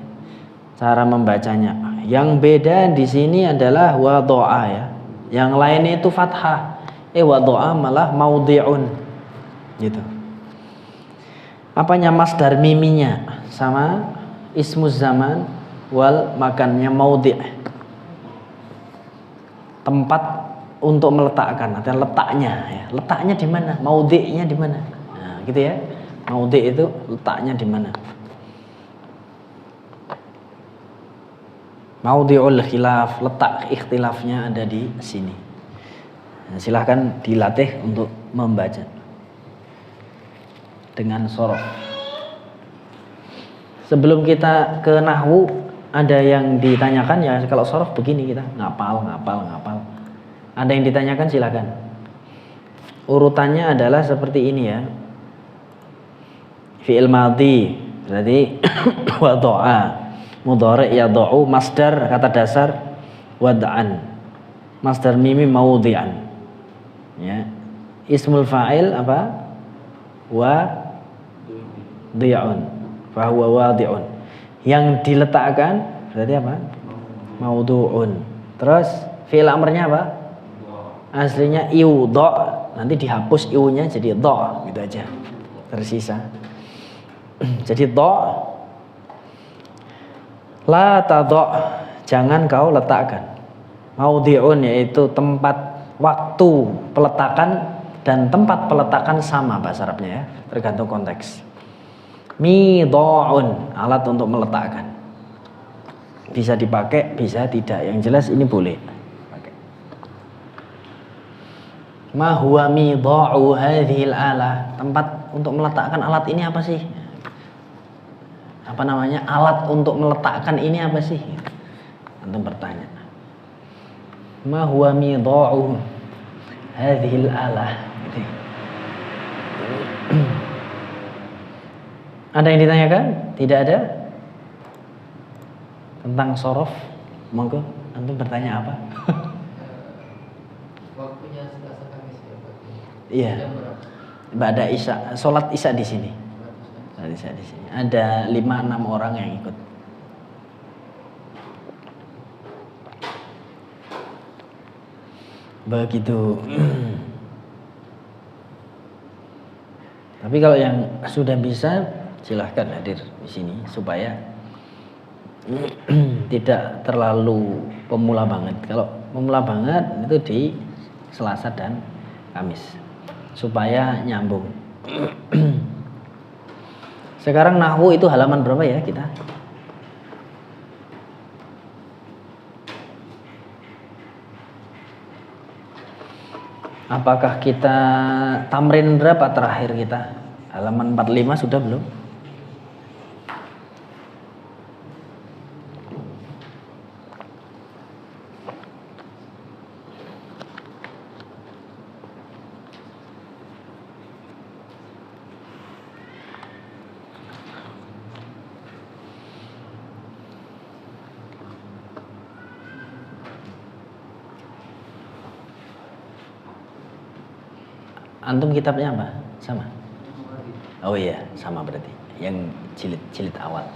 cara membacanya. Yang beda di sini adalah wadho'a ya. Yang lain itu fathah. Wada'a malah maudhi'un. Gitu. Apanya masdar miminya sama ismuz zaman wal makannya maudhi'. Tempat untuk meletakkan, artinya letaknya ya. Letaknya di mana? Maudhi'nya di mana? Nah, gitu ya. Maudhi' itu letaknya di mana? Maudhi'ul khilaf, letak ikhtilafnya ada di sini. Nah, silahkan dilatih untuk membaca dengan sorof. Sebelum kita ke nahwu, ada yang ditanyakan ya. Kalau sorof begini kita ngapal. Ada yang ditanyakan silahkan. Urutannya adalah seperti ini ya. Fi'il madhi berarti wada'a, mudhari' yada'u, masdar kata dasar wad'an, masdar mimi maudhi'an. Ya. Ismul fa'il apa? Wadhi'un. Fa huwa wadhi'un. Yang diletakkan berarti apa? Maudhu'un. Terus fi'il amrnya apa? Aslinya iudha, nanti dihapus iunya jadi dha, gitu aja. Tersisa. Jadi dha, la tadha, jangan kau letakkan. Maudhi'un yaitu tempat, waktu peletakan dan tempat peletakan sama bahasa Arabnya ya, tergantung konteks. Midha'un, alat untuk meletakkan. Bisa dipakai, bisa tidak. Yang jelas ini boleh. Ma huwa midha'u hadhil alah, tempat untuk meletakkan alat ini apa sih? Apa namanya? Alat untuk meletakkan ini apa sih? Antum bertanya. Ma huwa midha'u hadhil alah. Ada yang ditanyakan? Tidak ada? Tentang sorof? Monggo, antum bertanya apa? Waktunya Selasa Kamis ya Pak. Iya. Ba'da Isya, sholat Isya di sini. Sholat Isya di sini. Ada 5-6 orang yang ikut. Begitu. Tapi kalau yang sudah bisa silahkan hadir di sini supaya tidak terlalu pemula banget. Kalau pemula banget itu di Selasa dan Kamis supaya nyambung. Sekarang nahwu itu halaman berapa ya kita? Apakah kita tamrin berapa terakhir kita? Halaman 45 sudah belum? Antum kitabnya apa? Sama? Oh iya, sama berarti. Yang jilid awal.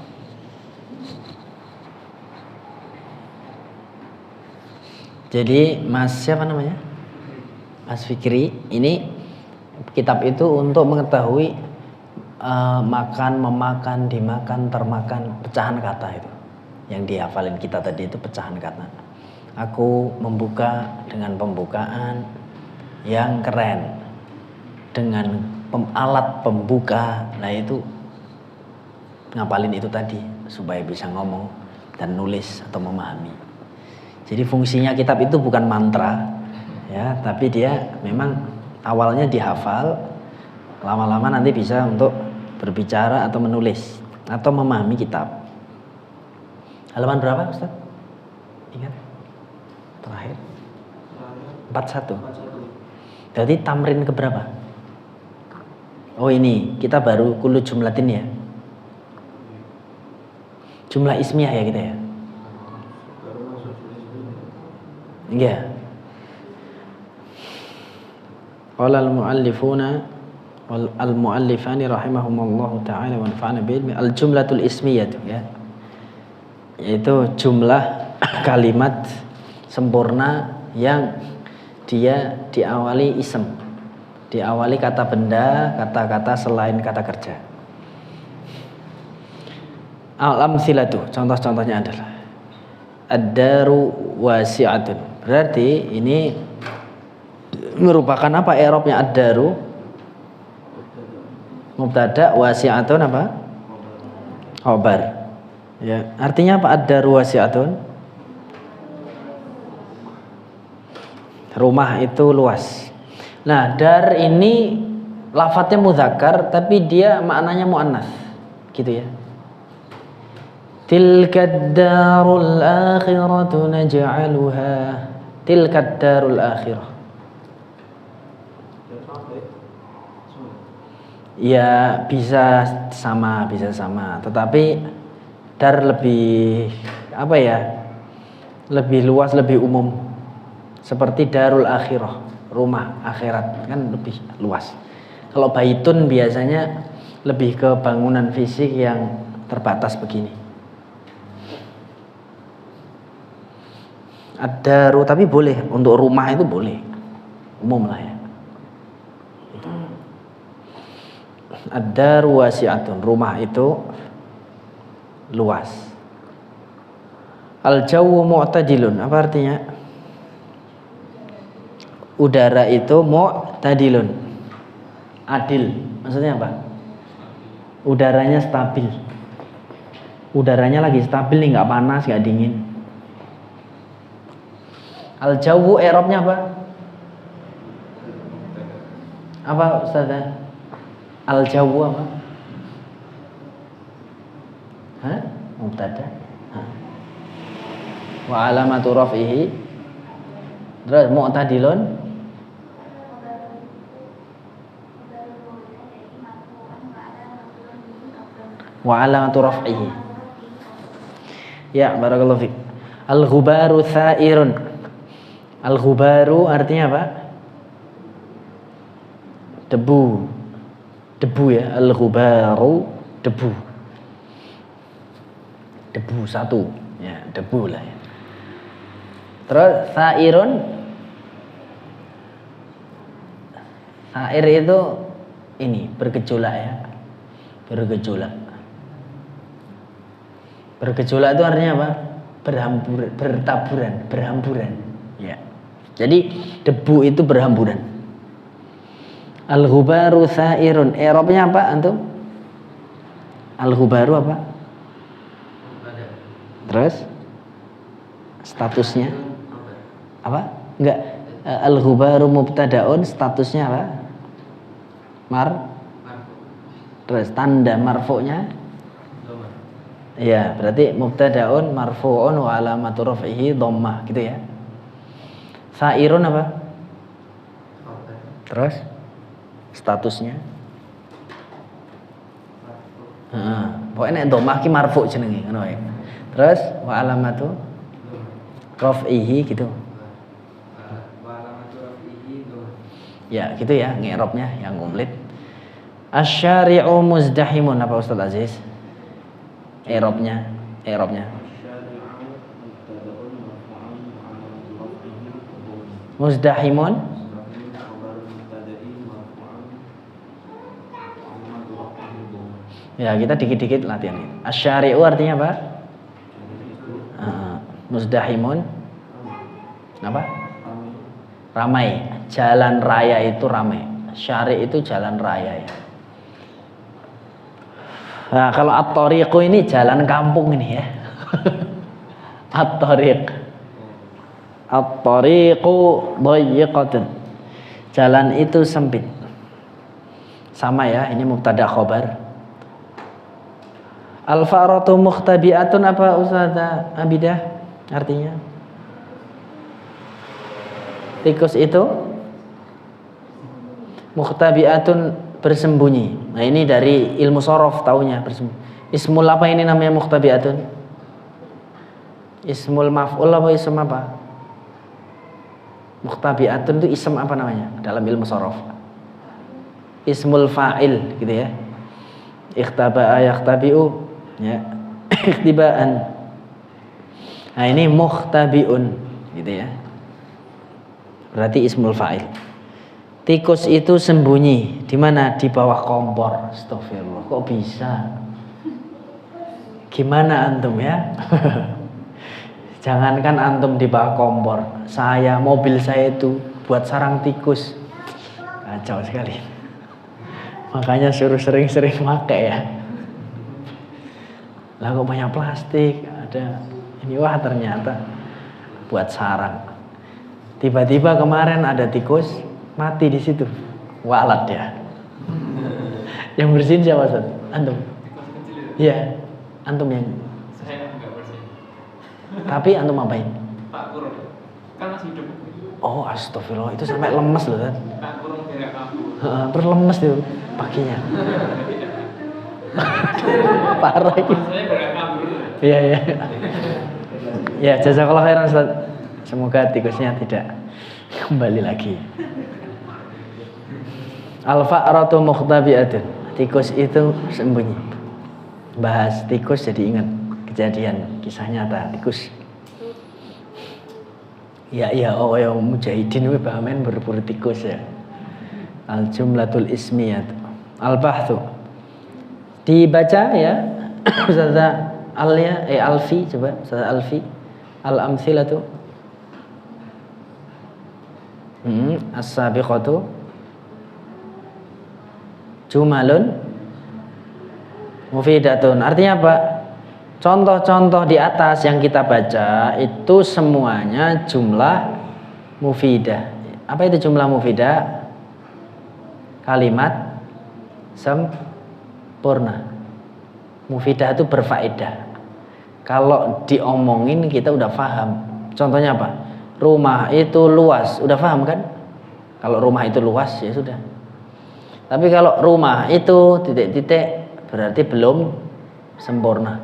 Jadi Mas siapa namanya? Mas Fikri. Ini kitab itu untuk mengetahui makan, memakan, dimakan, termakan, pecahan kata itu. Yang dihafalin kita tadi itu pecahan kata. Aku membuka dengan pembukaan yang keren. Dengan alat pembuka, nah itu ngapalin itu tadi supaya bisa ngomong dan nulis atau memahami. Jadi fungsinya kitab itu bukan mantra ya, tapi dia memang awalnya dihafal, lama-lama nanti bisa untuk berbicara atau menulis atau memahami kitab. Halaman berapa Ustaz? Ingat? Terakhir 41. Jadi tamrin keberapa? Oh ini, kita baru kullu jumlatin ya. Jumlah ismiyah ya kita ya. Iya. Qala al-muallifuna wal al-muallifani rahimahumallahu taala wa nafa'ana bil al-jumlatul ismiyah ya. Yaitu jumlah kalimat sempurna yang dia diawali isem, diawali kata benda, kata-kata selain kata kerja. Al-amthilatu, contoh-contohnya adalah ad-daru wasi'atun. Berarti ini merupakan apa i'rabnya ad-daru? Mubtada, wasi'atun apa? Khabar. Ya, artinya apa ad-daru wasi'atun? Rumah itu luas. Nah, dar ini lafadznya mudzakkar tapi dia maknanya muannats. Gitu ya. Tilkad darul akhiratu naj'aluha. Tilkad darul akhirah. Ya bisa sama, tetapi dar lebih apa ya? Lebih luas, lebih umum. Seperti darul akhirah, rumah akhirat kan lebih luas. Kalau baitun biasanya lebih ke bangunan fisik yang terbatas begini. Ad-daru tapi boleh untuk rumah itu boleh. Umum lah ya. Ad-daru wasi'atun, rumah itu luas. Al-jawu mu'tadilun, apa artinya? Udara itu mu'tadilun, adil. Maksudnya apa? Udaranya stabil. Udaranya lagi stabil nih, nggak panas, nggak dingin. Al-jawu i'rabnya apa? Apa Ustazah? Al-jawu apa? Hah? Mubtada. Wa alamatu raf'ihi. Terus mu'tadilun. Wa alamatu raf'ihi. Ya, barakallahu fiik. Al-ghubaru tha'irun. Al-ghubaru artinya apa? Debu. Debu ya, al-ghubaru debu. Debu satu, ya, debu lah ya. Terus sa'irun. Sa'ir itu ini bergejolak ya. Bergejolak. Bergejolak itu artinya apa? Bertaburan, berhamburan. Ya. Jadi debu itu berhamburan. Al-ghubaru sa'irun. I'rabnya apa antum? Al-ghubaru apa? Terus statusnya apa? Enggak. Al-ghubaru mubtada'un, statusnya apa? Terus tanda marfu'nya? Iya, berarti mubtada'un marfu'un wa alamatu raf'ihi dhammah gitu ya. Sa'irun apa? Terus statusnya? Pokoknya nek dhammah ki marfu' jenenge ngono wae. Terus wa alamatu raf'ihi gitu. Ya, gitu ya ngi'rabnya yang komplit. Asy-syari'u muzdahimun, apa Ustaz Aziz? I'rabnya. Muzdahimun. Ya, kita dikit-dikit latihan ini. Asy-syari'u artinya apa? Muzdahimun. Apa? Ramai. Jalan raya itu ramai. Syari' itu jalan raya ya. Nah, kalau at-tariqu ini jalan kampung ini ya. At-tariq. At-tariqu dayyiqatun. Jalan itu sempit. Sama ya, ini mubtada khabar. Al-faratu mukhtabi'atun, apa Ustazah Abidah artinya? Tikus itu mukhtabi'atun, bersembunyi. Nah, ini dari ilmu shorof taunya bersembunyi. Ismul apa ini namanya mukhtabi'atun? Ismul maf'ul apa ism apa? Mukhtabi'atun itu ism apa namanya dalam ilmu shorof? Ismul fa'il gitu ya. Ikhtaba'a yakhtabi'u ya. Ikhtiba'an. Nah, ini mukhtabi'un gitu ya. berarti ismul fa'il. Tikus itu sembunyi di mana? Di bawah kompor. Astagfirullah, kok bisa? Gimana antum ya? Jangankan antum di bawah kompor, saya, mobil saya itu buat sarang tikus. Kacau sekali. Makanya suruh sering-sering pakai ya. Lah kok banyak plastik, ada ini, wah ternyata buat sarang. Tiba-tiba kemarin ada tikus mati di situ. Walat ya. Yang bersihin siapa, Ustaz? Antum? Tikus kecil itu. Iya, antum yang. Saya enggak bersih. Tapi antum apain? Tak kurung. Kan masih hidup. Oh, astagfirullah, itu sampai lemes loh, Ustaz. Tak kurung biar kabur. Terus lemes tuh paginya. Parah itu. Saya biar kabur. Iya, iya. Ya, jazakallah khairan, Ustaz. Semoga tikusnya tidak kembali lagi. Al-fa'ratu mukhtabi'atun. Tikus itu sembunyi. Bahas tikus jadi ingat kejadian kisah nyata tikus. Ya oh ya mujahidin we bamen berburu tikus ya. Al-jumlatul ismiyat. Al-bahthu. Dibaca ya. Ustazah Alia Alfi, coba Ustazah Alfi. Al-amthilatu. As-sabiqatu jumalun mufidatun. Artinya apa? Contoh-contoh di atas yang kita baca itu semuanya jumlah mufidah. Apa itu jumlah mufidah? Kalimat sempurna. Mufidah itu berfaedah. Kalau diomongin kita udah paham. Contohnya apa? Rumah itu luas, udah paham kan? Kalau rumah itu luas ya sudah. Tapi kalau rumah itu titik-titik berarti belum sempurna.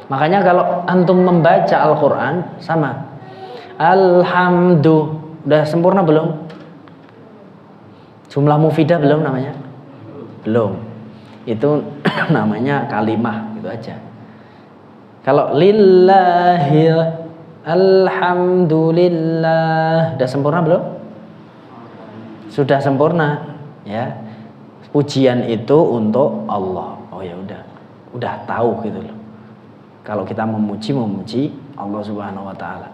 Makanya kalau antum membaca Al-Quran sama Alhamdulillah, udah sempurna belum? Jumlah mufidah belum namanya? Belum. Itu namanya kalimah gitu aja. Kalau lillahi alhamdulillah udah sempurna belum? Sudah sempurna ya. Pujian itu untuk Allah. Oh ya udah tahu gitu loh. Kalau kita memuji Allah Subhanahu wa taala.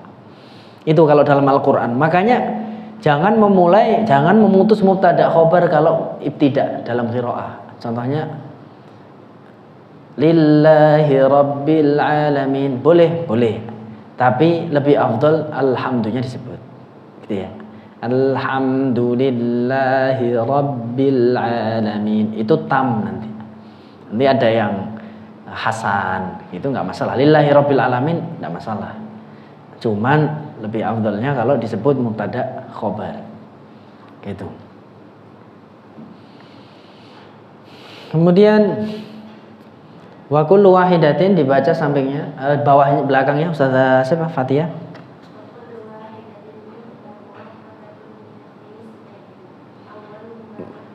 Itu kalau dalam Al-Qur'an. Makanya jangan memutus mubtada khobar kalau ibtida dalam qiraah. Contohnya lillahi rabbil alamin. Boleh. Tapi lebih afdal alhamdulillah disebut. Gitu ya. Alhamdulillahi rabbil alamin. Itu tam nanti. Nanti ada yang hasan, itu nggak masalah. Lillahi rabbil alamin nggak masalah. Cuman lebih afdalnya kalau disebut mubtada khobar. Gitu. Kemudian wa kullu wahidatin dibaca sampingnya, bawahnya, belakangnya Ustazah siapa? Fatia.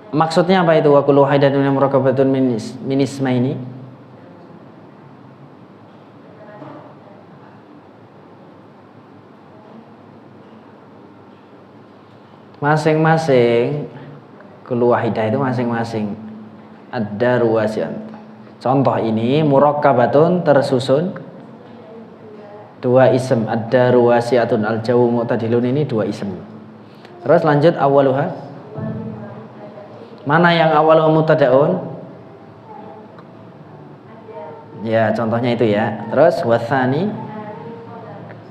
Maksudnya apa itu wa kullu wahidatin murakabatun min ismaini? Masing-masing kullu wahidah itu masing-masing ada ruwasian. Contoh ini murakkabatun tersusun dua ism, ada ruwasiatun al-jawu mu'tadilun, ini dua ism. Terus lanjut awaluha. Mana yang awaluha mubtadaun? Ya, contohnya itu ya. Terus watsani.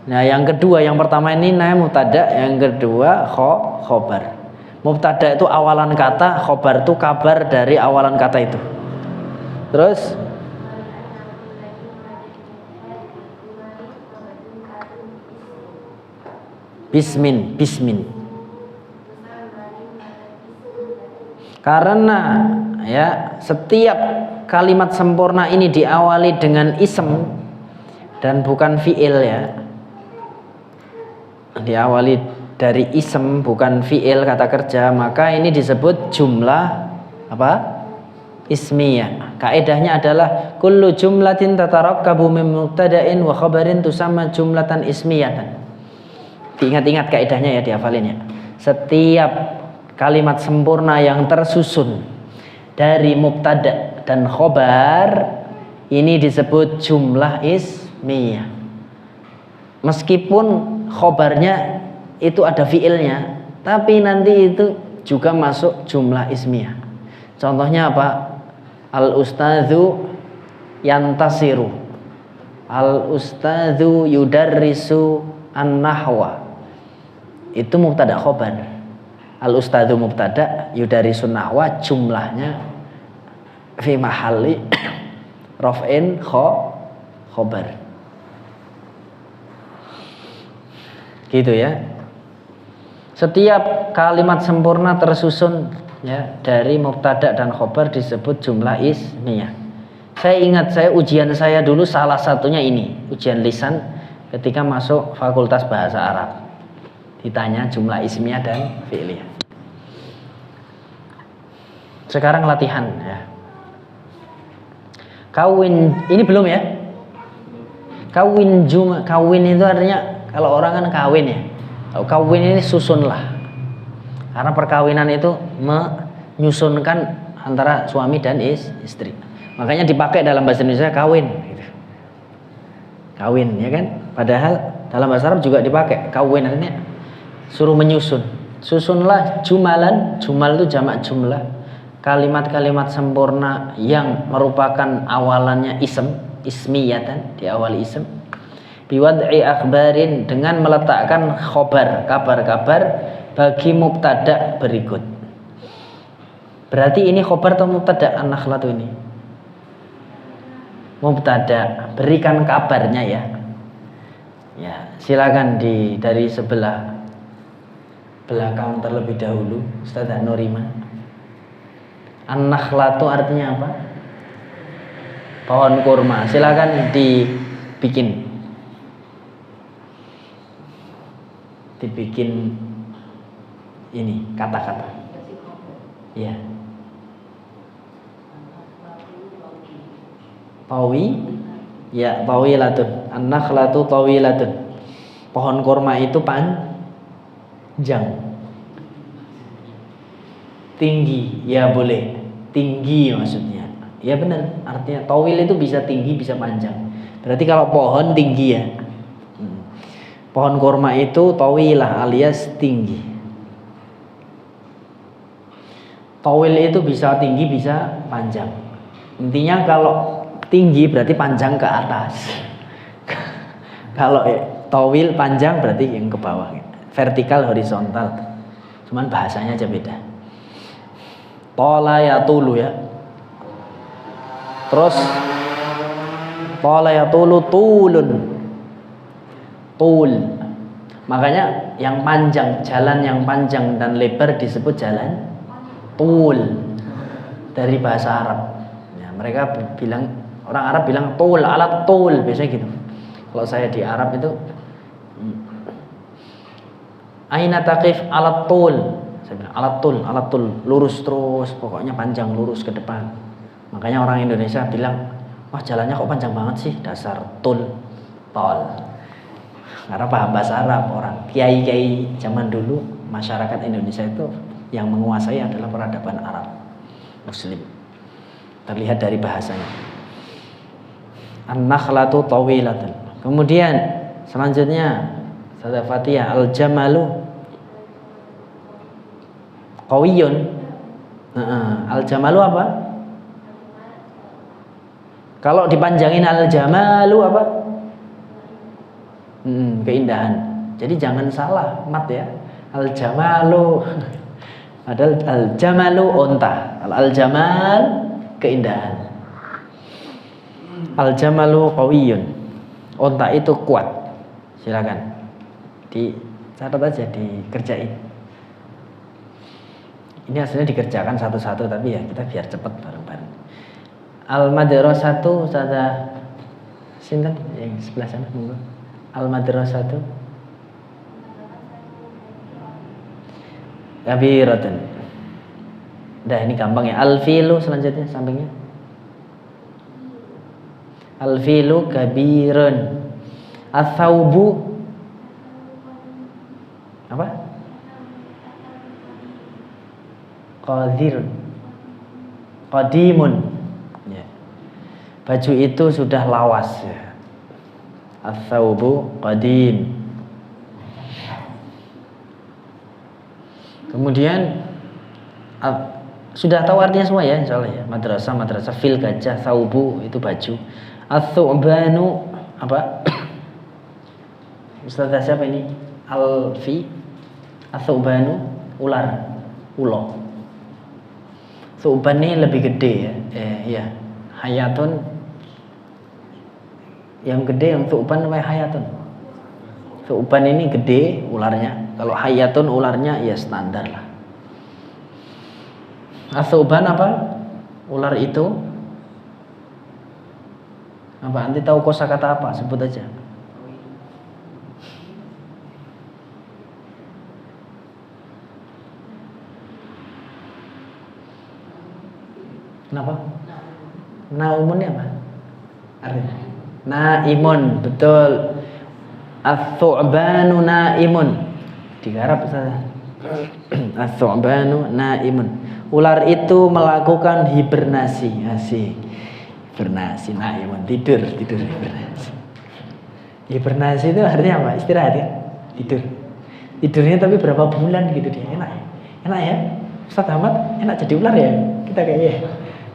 Nah, yang kedua, yang pertama ini namanya mubtada, yang kedua khobar. Mubtada itu awalan kata, khobar itu kabar dari awalan kata itu. Terus bismin. Karena ya setiap kalimat sempurna ini diawali dengan ism dan bukan fiil ya. Diawali dari ism bukan fiil kata kerja, maka ini disebut jumlah apa? Ismiyah. Kaidahnya adalah kullu jumlatin tatarakkabu min mubtada'in wa khabarin tusamma jumlatan ismiyatan. Diingat-ingat kaidahnya ya, dihafalin ya. Setiap kalimat sempurna yang tersusun dari mubtada dan khobar ini disebut jumlah ismiyah. Meskipun khobarnya itu ada fiilnya, tapi nanti itu juga masuk jumlah ismiyah. Contohnya apa? Al-ustadzu yantasiru, al-ustadzu yudarrisu an-nahwa. Itu mubtada khobar. Al-ustadzu mubtada, yudarrisu nahwa, jumlahnya fi mahalli raf'in khobar. Gitu ya. Setiap kalimat sempurna tersusun ya dari mubtada dan khobar disebut jumlah ismiyah. Saya ingat ujian saya dulu salah satunya ini, ujian lisan ketika masuk Fakultas Bahasa Arab. Ditanya jumlah ismiyah dan fi'liyah. Sekarang latihan ya. Kawin ini belum ya? Kawin itu artinya kalau orang kan kawin ya. Kalau kawin ini susunlah. Karena perkawinan itu menyusunkan antara suami dan istri. Makanya dipakai dalam bahasa Indonesia kawin gitu. Kawin ya kan? Padahal dalam bahasa Arab juga dipakai kawin, artinya suruh menyusun. Susunlah jumalan, jumal itu jamak jumlah. Kalimat-kalimat sempurna yang merupakan awalannya ismiyatan, diawali ism. Biwad'i akhbarin, dengan meletakkan khobar, kabar-kabar bagi mubtada berikut. Berarti ini khobar atau mubtada? An-nakhlatu ini mubtada, berikan kabarnya ya. Ya, silakan dari sebelah belakang terlebih dahulu, Ustazah Nurima. An-nakhlatu artinya apa? Pohon kurma. Silakan dibikin ini kata-kata. Ya. Tawi, ya tawilatun. An-nakhlatu tawilatun. Pohon kurma itu panjang. Tinggi, ya boleh. Tinggi maksudnya. Ya benar, artinya tawil itu bisa tinggi, bisa panjang. Berarti kalau pohon tinggi ya. Pohon kurma itu tawilah alias tinggi. Tawil itu bisa tinggi, bisa panjang. Intinya kalau tinggi berarti panjang ke atas. Kalau tawil panjang berarti yang ke bawah. Vertikal, horizontal. Cuman bahasanya aja beda. Tola ya tulu ya. Terus tola ya tulu tulun. Tul. Makanya yang panjang, jalan yang panjang dan lebar disebut jalan tul. Dari bahasa Arab. Ya, mereka bilang, orang Arab bilang tul, alat tul, biasanya gitu. Kalau saya di Arab itu aina taqif alat tul. Saya bilang alat tul, lurus terus, pokoknya panjang lurus ke depan. Makanya orang Indonesia bilang, wah jalannya kok panjang banget sih, dasar tul, tol. Karena paham bahasa Arab orang. Kiai-kiai zaman dulu, masyarakat Indonesia itu yang menguasai adalah peradaban Arab Muslim. Terlihat dari bahasanya. An-nakhlatu tawilatun. Kemudian selanjutnya Ustazah Fatihah, al-jamalu qawiyun. Al-jamalu apa? Kalau dipanjangin al-jamalu apa? Keindahan. Jadi jangan salah mat ya. Al-jamalu. Padahal al-jamalu unta. Al-jamal keindahan. Al-jamalu qawiyun. Unta itu kuat. Silakan. Dicatat aja, dikerjain. Ini hasilnya dikerjakan satu-satu, tapi ya kita biar cepat bareng-bareng. Al-madrasatu Ustazah sinten yang sebelah sana monggo. Al-madrasatu kabiratun. Dah ini gampang ya. Al-filu selanjutnya sampingnya. Al-filu kabirun. Ats-tsaubu apa? qadirun, qadimun. Ya. Baju itu sudah lawas. Ya. Ats-tsaubu qadim. Kemudian sudah tahu artinya semua ya insyaallah ya. Madrasah fil gajah, tsaubu itu baju. Ats-tsubanu apa? Ustazah siapa ini? Alfi. Ats-tsubanu ular, ulo. Tsuban ini lebih gede ya. Iya. Hayatun yang gede, yang tsuban namanya hayatun. Tsuban ini gede ularnya. Kalau hayatun ularnya ya standar lah. Ats-tsuban apa? Ular itu apa? Nanti tahu kosakata apa? Sebut aja. Kenapa? Naumun apa? Artinya naimun, betul. Ats-tsubanu naimun. Digarap Ustaz. Ats-tsubanu naimun. Ular itu melakukan hibernasi. Asik. Hibernasi naimun, tidur hibernasi. Hibernasi itu artinya apa? Istirahat ya? Tidur. Tidurnya tapi berapa bulan gitu dia. Enak ya? Enak ya? Ustaz Ahmad enak jadi ular ya? Kita kayaknya.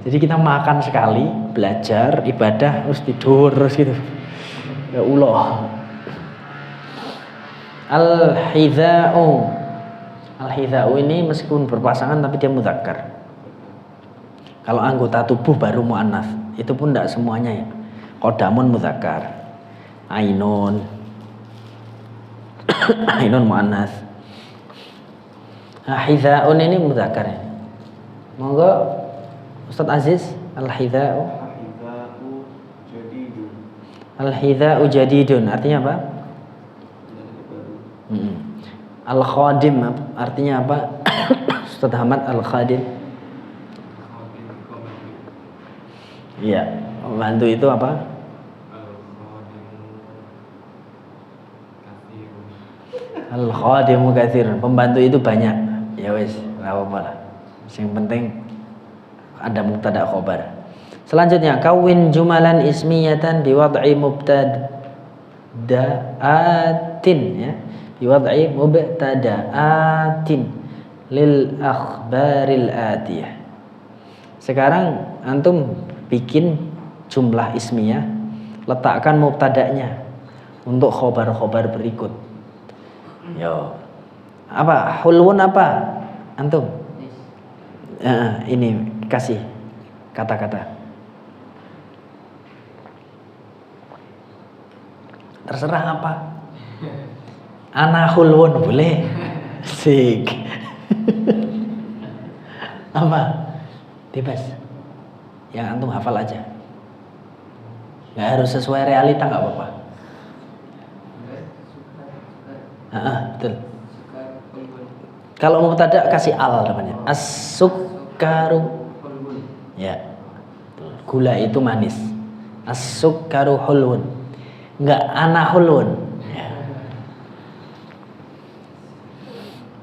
Jadi kita makan sekali, belajar, ibadah, terus tidur terus gitu. Ya Allah. Al-hidha'u. Al-hidha'u ini meskipun berpasangan tapi dia mudzakkar. Kalau anggota tubuh baru muannats. Itu pun tidak semuanya ya. Qadamun mudzakkar. Ainun. Ainun muannats. Nah, hidha'un ini mudzakkar ya. Monggo Ustaz Aziz, al-hidha'u. Al-hidha'u jadidun. Al-hidha'u jadidun artinya apa? Al-khadim artinya apa? Ustaz Ahmad al-khadim. Iya, pembantu itu apa? Al-khadimu katsirun. Pembantu itu banyak. Ya wis, enggak apa-apa lah. Yang penting ada mubtada khobar. Selanjutnya kawin jumalan ismiyatan biwad'i mubtada'atin ya. Biwad'i mubtada'atin lil akhbaril atiyah. Sekarang antum bikin jumlah ismiyah, letakkan mubtada'nya untuk khobar-khobar berikut. Yo. Apa? Hulwun apa? Antum? Ini kasih kata-kata. Terserah apa. Ana hulwun boleh. Sik. Apa? Bebas. Yang antum hafal aja. Nggak harus sesuai realita, nggak apa-apa. Betul. Kalau mubtada kasih al namanya. As-sukkaru. Ya. Gula itu manis. As-sukkaru hulwun. Enggak ana hulwun.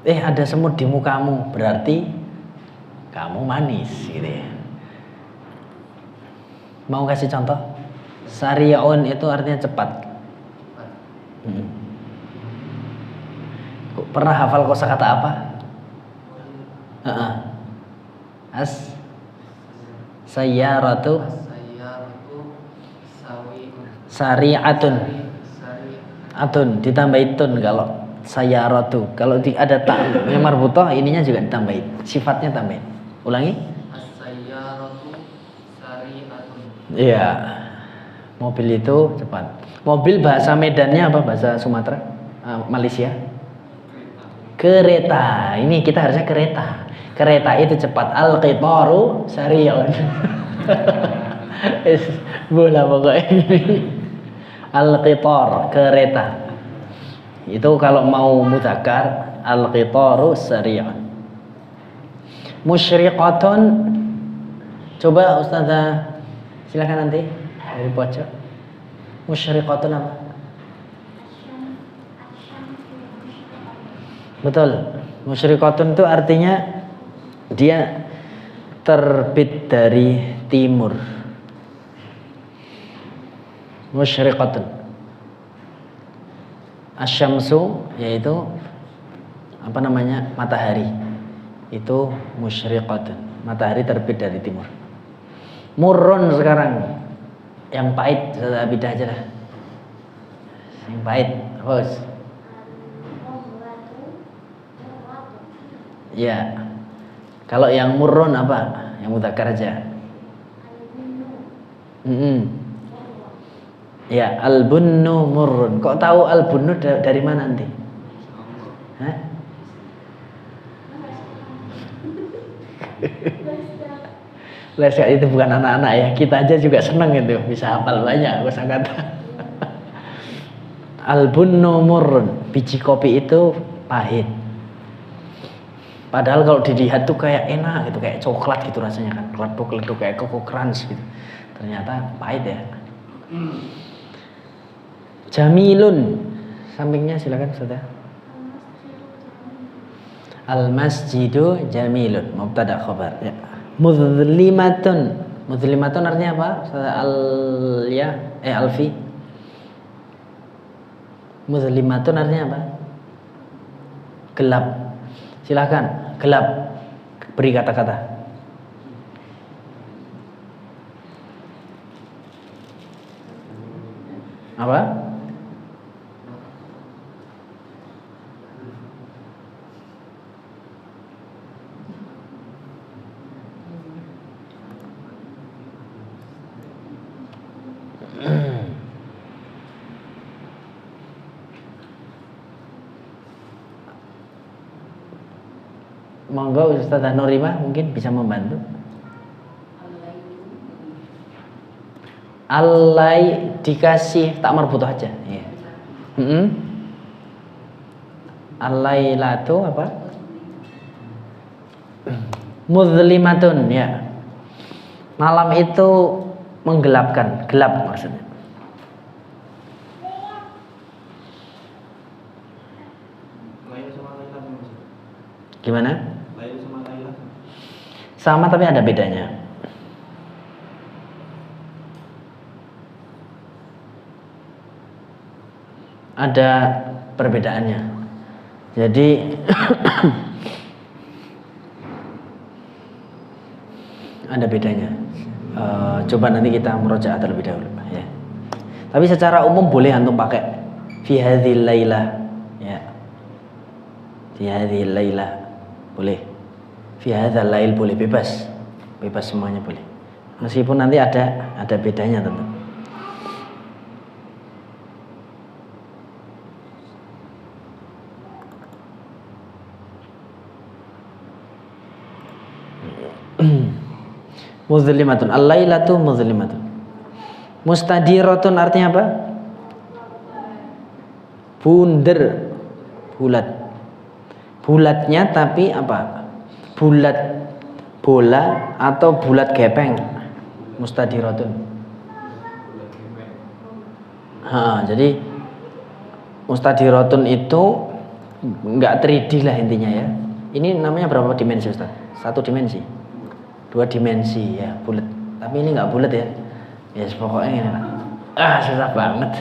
Ya. Ada semut di mukamu, berarti kamu manis gitu ya. Mau kasih contoh? Sari'un itu artinya cepat. Pernah hafal kosakata apa? Sayyaratu sari'atun. Atun ditambahin tun kalau sayyaratu. Kalau ada ta yang marbutah ininya juga ditambahin. Sifatnya tambahin. Ulangi. As-sayyaratu sari'atun. Iya. Mobil itu cepat. Mobil bahasa Medannya apa? Bahasa Sumatera? Malaysia? Kereta. Ini kita harusnya kereta. Kereta itu cepat. Al-qitaru sari'un. Bola pokoknya. Al-qitar, kereta. Itu kalau mau mudzakkar, al-qitaru sari'un. Musyriqatun. Coba Ustazah silakan nanti dari pojok. Musyriqatun apa? Betul. Musyriqatun itu artinya Dia terbit dari timur. Musyriqatun. Asyamsu yaitu apa namanya? Matahari. Itu musyriqatun. Matahari terbit dari timur. Murrun sekarang. Yang pahit, sudah bidah aja lah. Yang pahit, bos. Ya. Kalau yang murrun apa? Yang mudzakkar aja. Ya, al-bunnu murrun. Kok tahu al-bunnu dari mana nanti? Hah? Itu bukan anak-anak ya. Kita aja juga seneng itu, bisa hafal banyak kosakata. Al-bunnu murrun. Biji kopi itu pahit. Padahal kalau dilihat tuh kayak enak gitu, kayak coklat gitu rasanya kan, keleduk kayak Coco Crunch gitu. Ternyata pahit ya. Jamilun, sampingnya silakan sudah. Al-masjidu jamilun, mubtada khabar. Ya. Muzlimatun, muzlimatun artinya apa? Alfi. Muzlimatun artinya apa? Gelap. Silakan, gelap. Beri kata-kata. Apa? Monggo Ustazah Nurimah mungkin bisa membantu. Alai dikasih tak marbutoh aja. Ya. Alailatu apa? Muzlimatun ya. Malam itu menggelapkan, gelap maksudnya. Gimana? Sama tapi ada bedanya. Ada perbedaannya. Jadi ada bedanya. Coba nanti kita murojaah terlebih dahulu ya. Tapi secara umum boleh antum pakai fi hadzil lailah ya. Fi hadzil lailah boleh. Fi hadzal lail boleh, bebas semuanya boleh. Meskipun nanti ada bedanya tentu. Muzlimatun, al-lailatu muzlimatun. Mustadiratun artinya apa? Bunder, bulat. Bulatnya tapi apa? Bulat bola atau bulat gepeng. Mustadiratun. Jadi mustadiratun itu enggak 3D lah intinya ya. Ini namanya berapa dimensi Ustaz? 1 dimensi. 2 dimensi ya, bulat. Tapi ini enggak bulat ya. Ya pokoknya ini lah. Susah banget.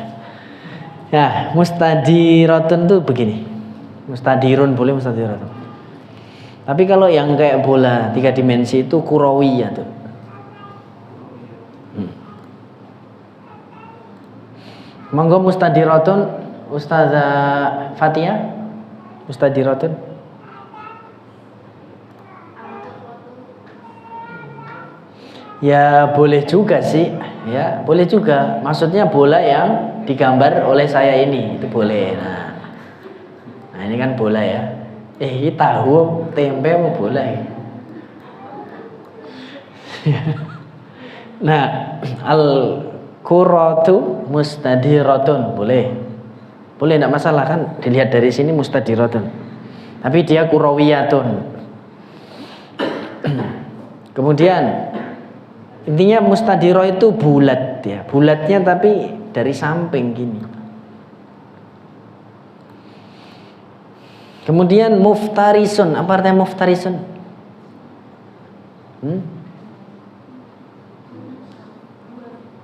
Ya, mustadiratun tuh begini. Mustadirun boleh, mustadiratun. Tapi kalau yang kayak bola 3 dimensi itu kurawiyah tuh. Monggo mustadiratun, Ustazah Fatia. Mustadiratun. Ya boleh juga sih, ya boleh juga. Maksudnya bola yang digambar oleh saya ini itu boleh. Nah ini kan bola ya. Ini tahu tempe mau bola ya. Nah al-quratu mustadiratun boleh tidak masalah kan, dilihat dari sini mustadiratun. Tapi dia kurawiyatun. Kemudian intinya mustadiro itu bulat ya, bulatnya tapi dari samping gini. Kemudian muftarisun, apa artinya muftarisun?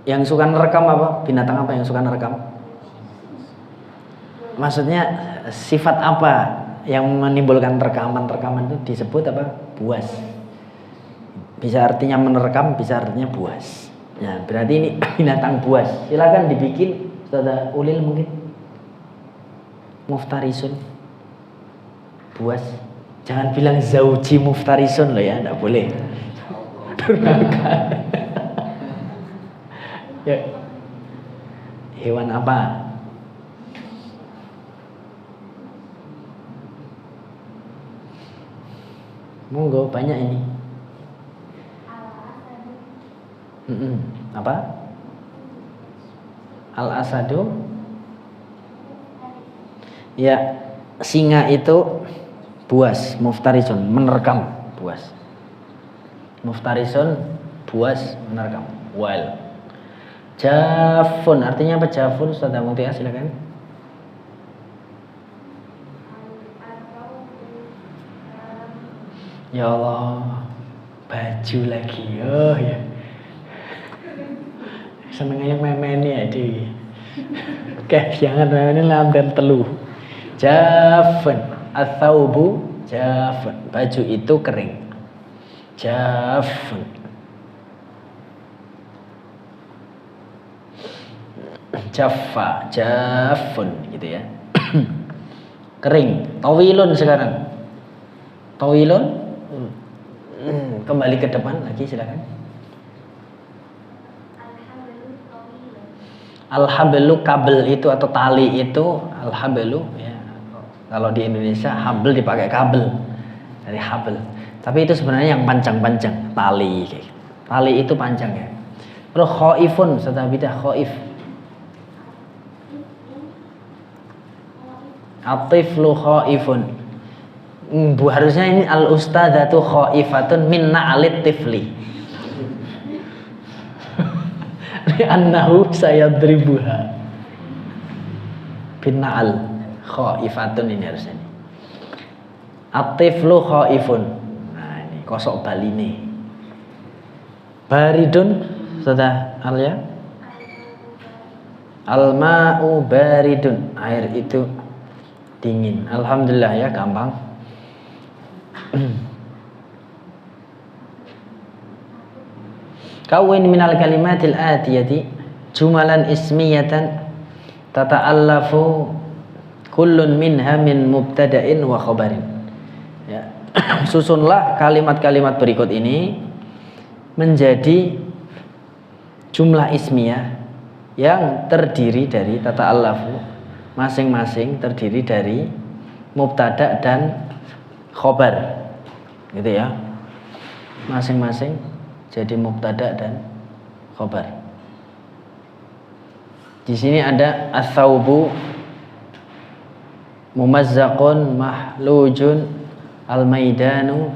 Yang suka nerekam apa? Binatang apa yang suka nerekam? Maksudnya sifat apa yang menimbulkan rekaman-rekaman itu disebut apa? Buas. Bisa artinya menerekam, bisa artinya buas. Ya, berarti ini binatang buas. Silakan dibikin, Ustaz Ulil mungkin. Muftarisun. Buas. Jangan bilang zauji muftarisun loh ya, enggak boleh. Durhaka. Ya. Hewan apa? Monggo, banyak ini. Apa? Al-asadu. Ya, singa itu buas, muftarisun, menerkam, buas. Muftarisun, buas, menerkam. Wild. Jafun, artinya apa jafun? Ustaz Mutia, silakan. Ya Allah, baju lagi. Oh ya. Seneng yang main-main ya di. Jangan main-main lamdan telu. Jafun, athaubu jafun. Baju itu kering. Jafun. Jaffa, jafun gitu ya. Kering. Tawilun sekarang. Tawilun. Kembali ke depan lagi silakan. Al-hablu, kabel itu atau tali itu al-hablu ya. Kalau di Indonesia habl dipakai kabel dari habl. Tapi itu sebenarnya yang panjang-panjang, tali. Tali itu panjang ya. Terus khaifun, satabidah khaif. Atiflu khaifun. Bu, harusnya ini al-ustadzatu khaifatun min na'alit tifli. Li'annahu sayadribuha. Bin na'al khaifatun ini harusnya. Atiflu khaifun. Nah, ini kosok baline. Baridun sudah Alia. Al-ma'u baridun. Air itu dingin. Alhamdulillah ya, gampang. Kawin minal kalimatil atiyati jumalan ismiyatan tata'allafu kullun minha min mubtada'in wa khabarin. Ya. Susunlah kalimat-kalimat berikut ini menjadi jumlah ismiyah yang terdiri dari tata'allafu, masing-masing terdiri dari mubtada dan khobar, gitu ya. Masing-masing jadi mubtada dan khobar. Di sini ada as-saubu mumazzaqun mahlujun al-maidanu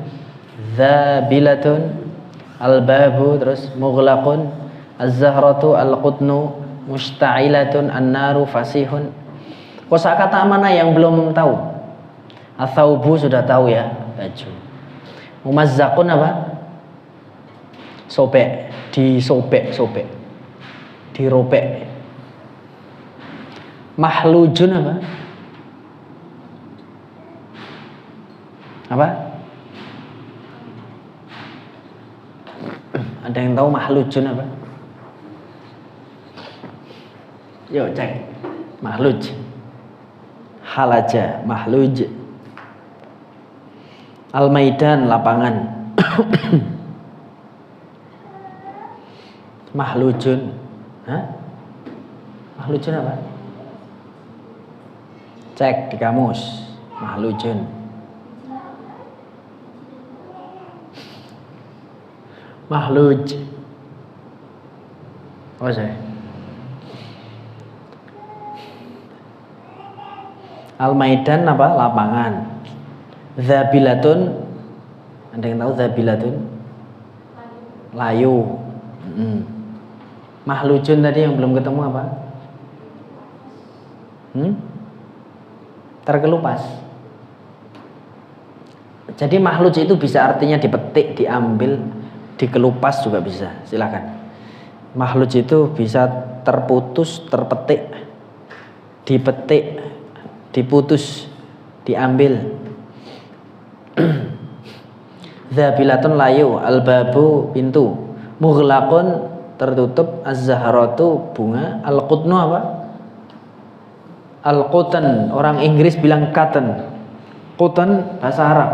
zabilatun al-babu, terus mughlaqun az-zahratu al-qutnu musta'ilatun an-naru fasihun. Kosakata mana yang belum tahu? As-saubu sudah tahu ya, baju. Mumazzaqun apa? Sobek, disobek, diropek. Mahlujun apa? Apa? Ada yang tahu mahlujun apa? Yuk cek. Mahluj. Halaja, mahluj. Al-maidan, lapangan. Mahlujun. Hah? Mahlujun apa? Cek di kamus. Mahlujun. Mahluj. Apa saya? Al-maidan apa? Lapangan. Zabilatun. Ada yang tahu zabilatun? Layu. Mahlujun tadi yang belum ketemu apa? Terkelupas. Jadi mahluj itu bisa artinya dipetik, diambil, dikelupas juga bisa, silakan. Mahluj itu bisa terputus, terpetik, dipetik, diputus, diambil. Zabilatun layu, albabu pintu, mughlaqun tertutup, az-zahratu bunga, al-qutnu apa? Al-qutn, orang Inggris bilang cotton. Qutn bahasa Arab.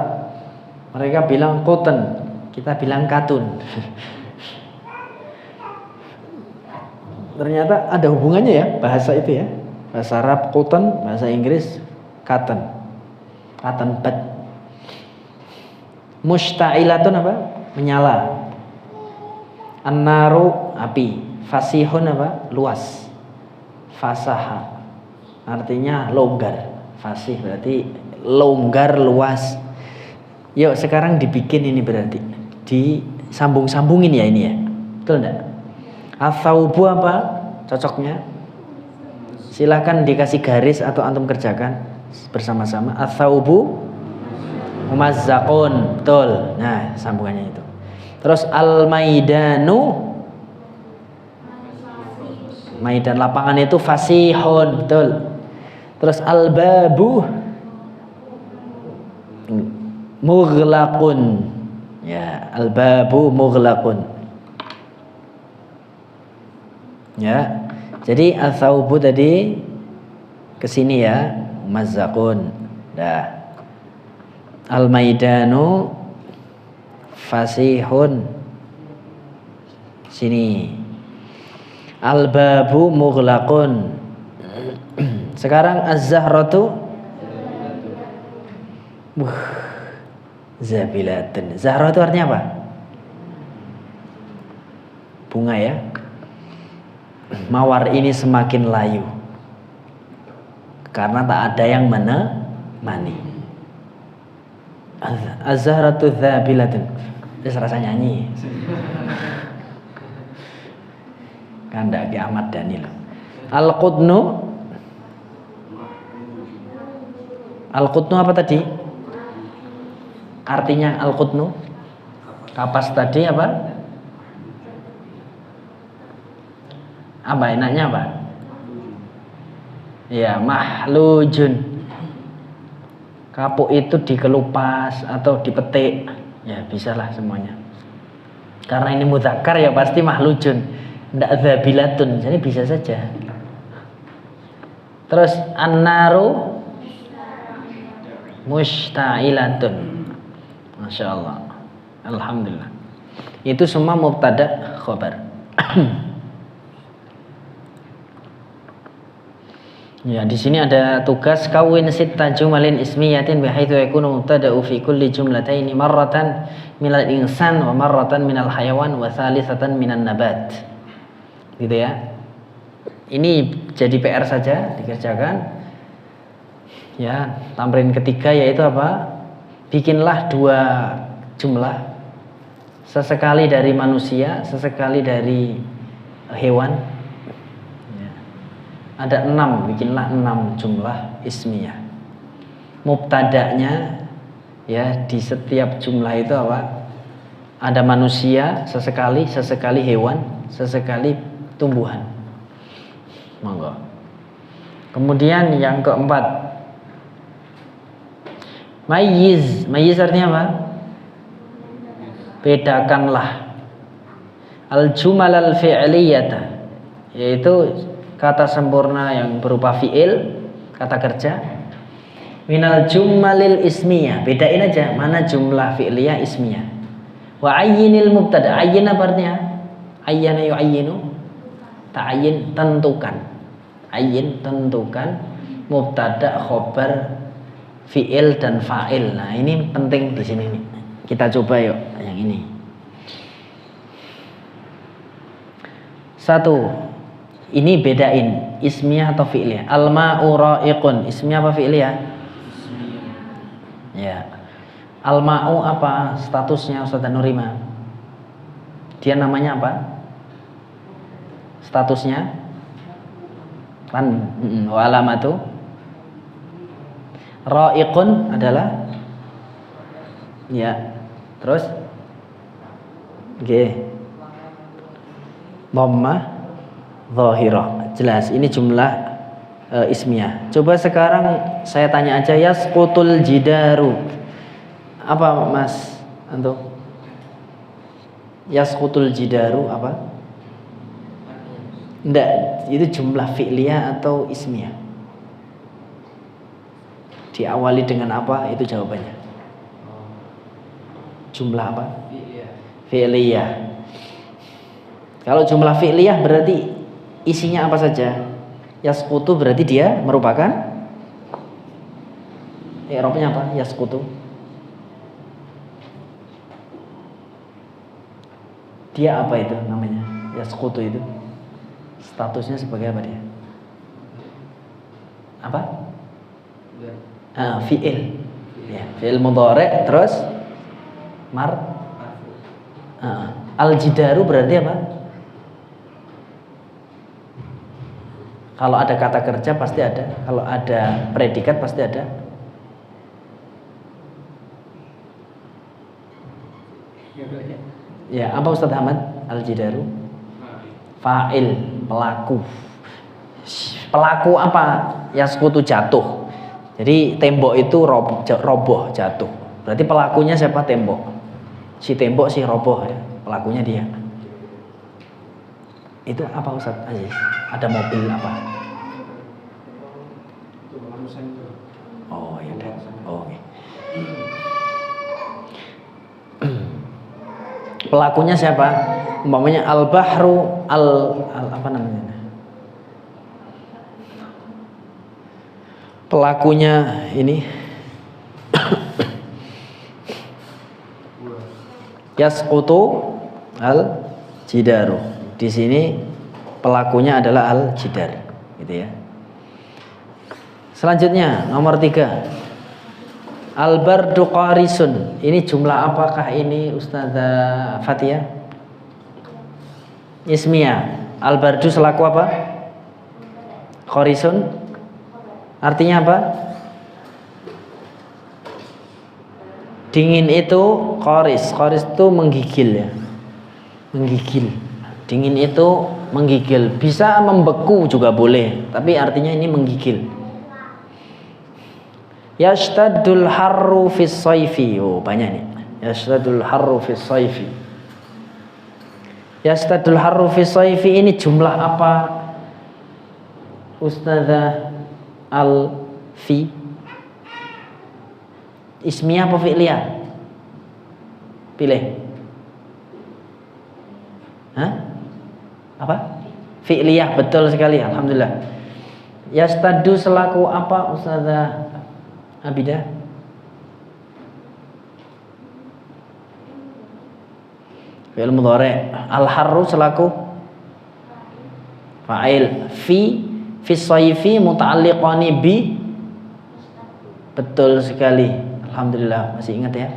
Mereka bilang cotton, kita bilang katun. Ternyata ada hubungannya ya bahasa itu ya. Bahasa Arab cotton, bahasa Inggris cotton. Cotton bud. Mushta'ilatun apa? Menyala. An-naru api. Fasihun apa? Luas. Fasaha artinya longgar. Fasih berarti longgar, luas. Yuk sekarang dibikin ini berarti disambung-sambungin ya ini ya. Betul enggak? Athaubu apa cocoknya? Silakan dikasih garis atau antum kerjakan bersama-sama. Athaubu mumazzaqun. Betul. Nah, sambungannya itu. Terus al-maidanu, maidan lapangan itu fasihun. Betul. Terus al-babu mughlaqun. Ya, al-babu mughlaqun. Ya. Jadi al-thawbu tadi ke sini ya, mazzaqun. Dah. Al-maidanu fasihun. Sini. Al-babu mughlaqun. Sekarang az-zahratu zabilatun. Zahra itu artinya apa? Bunga ya. Mawar ini semakin layu karena tak ada yang menemani. Az-zahratu zabilatun. Terus rasa nyanyi. Kandak Ki Ahmad Dhani loh. Al-qutnu. Al-qutnu apa tadi? Artinya al-qutnu? Kapas tadi apa? Apa enaknya apa? Ya, mahlujun. Kapuk itu dikelupas atau dipetik. Ya, bisalah semuanya. Karena ini mudzakkar ya pasti mahlujun. Ndak zabilatun. Jadi bisa saja. Terus an-naru mushta'ilatun. Masya Allah. Alhamdulillah. Itu semua mubtada khobar. Ya, di sini ada tugas kawin sitta jumalin ismiyatin bihaitsu yakunu mubtada'u fi kulli jumlataini marratan minal insan wa marratan minal hayawan wa thalithatan minan nabat. Gitu ya. Ini jadi PR saja dikerjakan. Ya, tamrin ketiga yaitu apa? Bikinlah 2 jumlah. Sesekali dari manusia, sesekali dari hewan. Ada 6, bikinlah 6 jumlah ismiyah. Mubtada'nya ya di setiap jumlah itu apa? Ada manusia sesekali, sesekali hewan, sesekali tumbuhan. Monggo. Kemudian yang keempat, mayyiz. Mayyiz artinya apa? Bedakanlah. Al-jumal al-fi'liyata, yaitu kata sempurna yang berupa fi'il, kata kerja. Minal jummalil ismiyah, bedain aja mana jumlah fi'liyah ismiyah. Wa ayyinil mubtada. Ayyin apa artinya? Ayyana yu'ayyinu. Ta'ayyin, tentukan. Ayyin, tentukan mubtada, khobar, fi'il dan fa'il. Nah, ini penting di sini nih. Kita coba yuk yang ini. 1. Ini bedain ismiyah atau fi'liyah. Al-ma'u ra'iqun, ismiyah apa fi'liyah? Ya. Al-ma'u apa statusnya Ustaz Nurima? Dia namanya apa? Statusnya? Kan wa alamatu. Ra'iqun adalah ya. Terus Nggih. Dhammah dhahirah. Jelas ini jumlah ismiyah. Coba sekarang saya tanya aja, yasqutul jidaru. Apa Mas antum? Yasqutul jidaru apa? Enggak, itu jumlah fi'liyah atau ismiyah? Diawali dengan apa? Itu jawabannya. Jumlah apa? Fi'liyah. Kalau jumlah fi'liyah berarti isinya apa saja? Yasqutu berarti dia merupakan i'rabnya apa? Yasqutu. Dia apa itu namanya? Yasqutu itu. Statusnya sebagai apa dia? Apa? Fi'il. Ya, fi'il mudhari' terus al-jidaru berarti apa? Kalau ada kata kerja pasti ada, kalau ada predikat pasti ada. Ya, apa Ustaz Ahmad? Al-jidaru fa'il, pelaku. Pelaku apa? Yasqutu jatuh. Jadi tembok itu roboh, jatuh. Berarti pelakunya siapa? Tembok. Si tembok si roboh ya. Pelakunya dia. Itu apa Ustaz Aziz? Ada mobil apa? Oh ya udah. Oh, okay. Pelakunya siapa? Umpamanya al-bahru apa namanya? Pelakunya ini yasqutu al-jidaru. Di sini pelakunya adalah al-jidar, gitu ya. Selanjutnya nomor 3. Al-bardu qarisun. Ini jumlah apakah ini Ustazah Fatia? Ismiyah. Al-bardu selaku apa? Qarisun. Artinya apa? Dingin itu qaris. Qaris itu menggigil ya. Menggigil. Dingin itu menggigil. Bisa membeku juga boleh, tapi artinya ini menggigil. Yashtadul harru fis sayfi. Oh, banyak nih. Yashtadul harru fis sayfi. Yashtadul harru fis sayfi ini jumlah apa? Ustazah Al-Fi. Ismiyah apa fi'liyah? Pilih. Hah? Apa? Fi'liyah, betul sekali, alhamdulillah. Yastadu selaku apa Ustazah Abidah? Fi'il mudhari'. Al-harru selaku fa'il. Fi sayfi muta'alliqani bi. Betul sekali, alhamdulillah, masih ingat ya.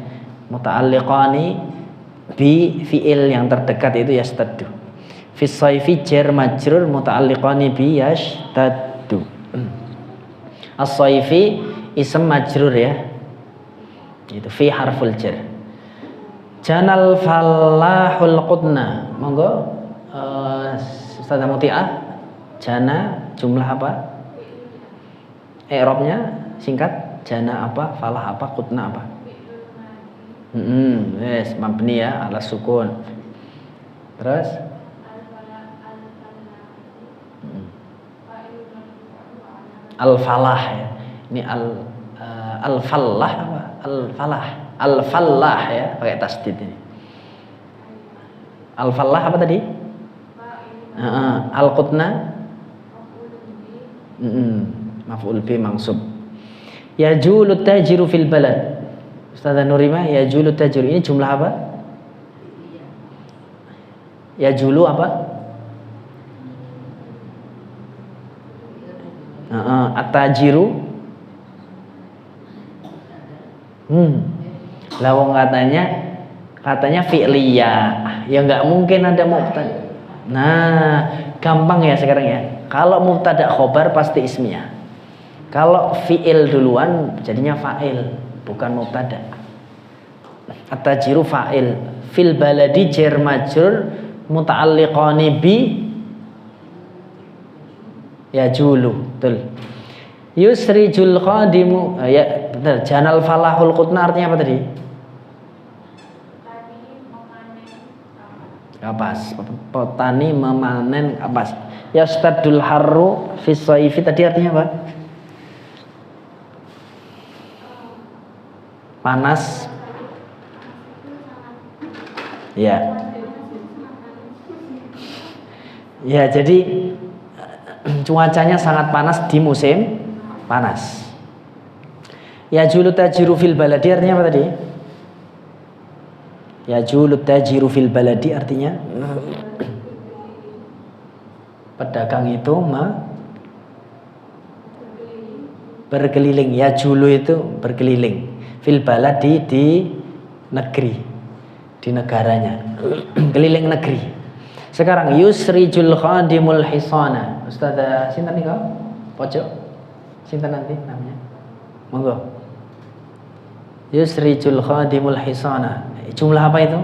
Muta'alliqani bi fi'il yang terdekat itu yastaddu. Fi sayfi jar majrur muta'alliqani bi yastaddu. As-sayfi ism majrur ya. Itu fi harful jar. Janal falahul qutna. Monggo Ustazah Muti'ah. Jana jumlah apa? I'rabnya singkat. Jana apa? Falah apa? Qutna apa? Yes, mabni ya ala sukun. Terus al-falah ya. Ini al-falah apa? Al-falah. Al-falah ya, pakai tasdid ini. Al-falah apa tadi? Al-qutna maf'ul bi mansub. Yajulu tajiru fil balad. Ustazah Nurima, yajulu tajiru ini jumlah apa? Yajulu apa? At-tajiru. Lawang katanya fi'liyah. Ya enggak mungkin ada mubtada. Nah, gampang ya sekarang ya. Kalau mubtada khobar pasti ismiyah. Kalau fi'il duluan jadinya fa'il, bukan mubtada. At-tajiru fa'il, Fil baladi jar majrur muta'alliqani bi yajulu. Betul. Yusrijul qadimu ya betul. Janal falahul qutna artinya apa tadi? Kapas. Petani memanen kapas. Yastadul harru fis shaifi tadi artinya apa? Panas. Ya. Ya, jadi cuacanya sangat panas di musim panas. Ya julu tajiru fil baladi artinya apa tadi? Ya julu tajiru fil baladi artinya pedagang itu berkeliling. Ya julu itu berkeliling. Fil baladi di negeri, di negaranya. Keliling negeri. Sekarang yusrijul khadimul hisana. Ustazah sinten nih kau? Pojok. Sinten nanti namanya? Monggo. Yusrijul khadimul hisana. Jumlah apa itu?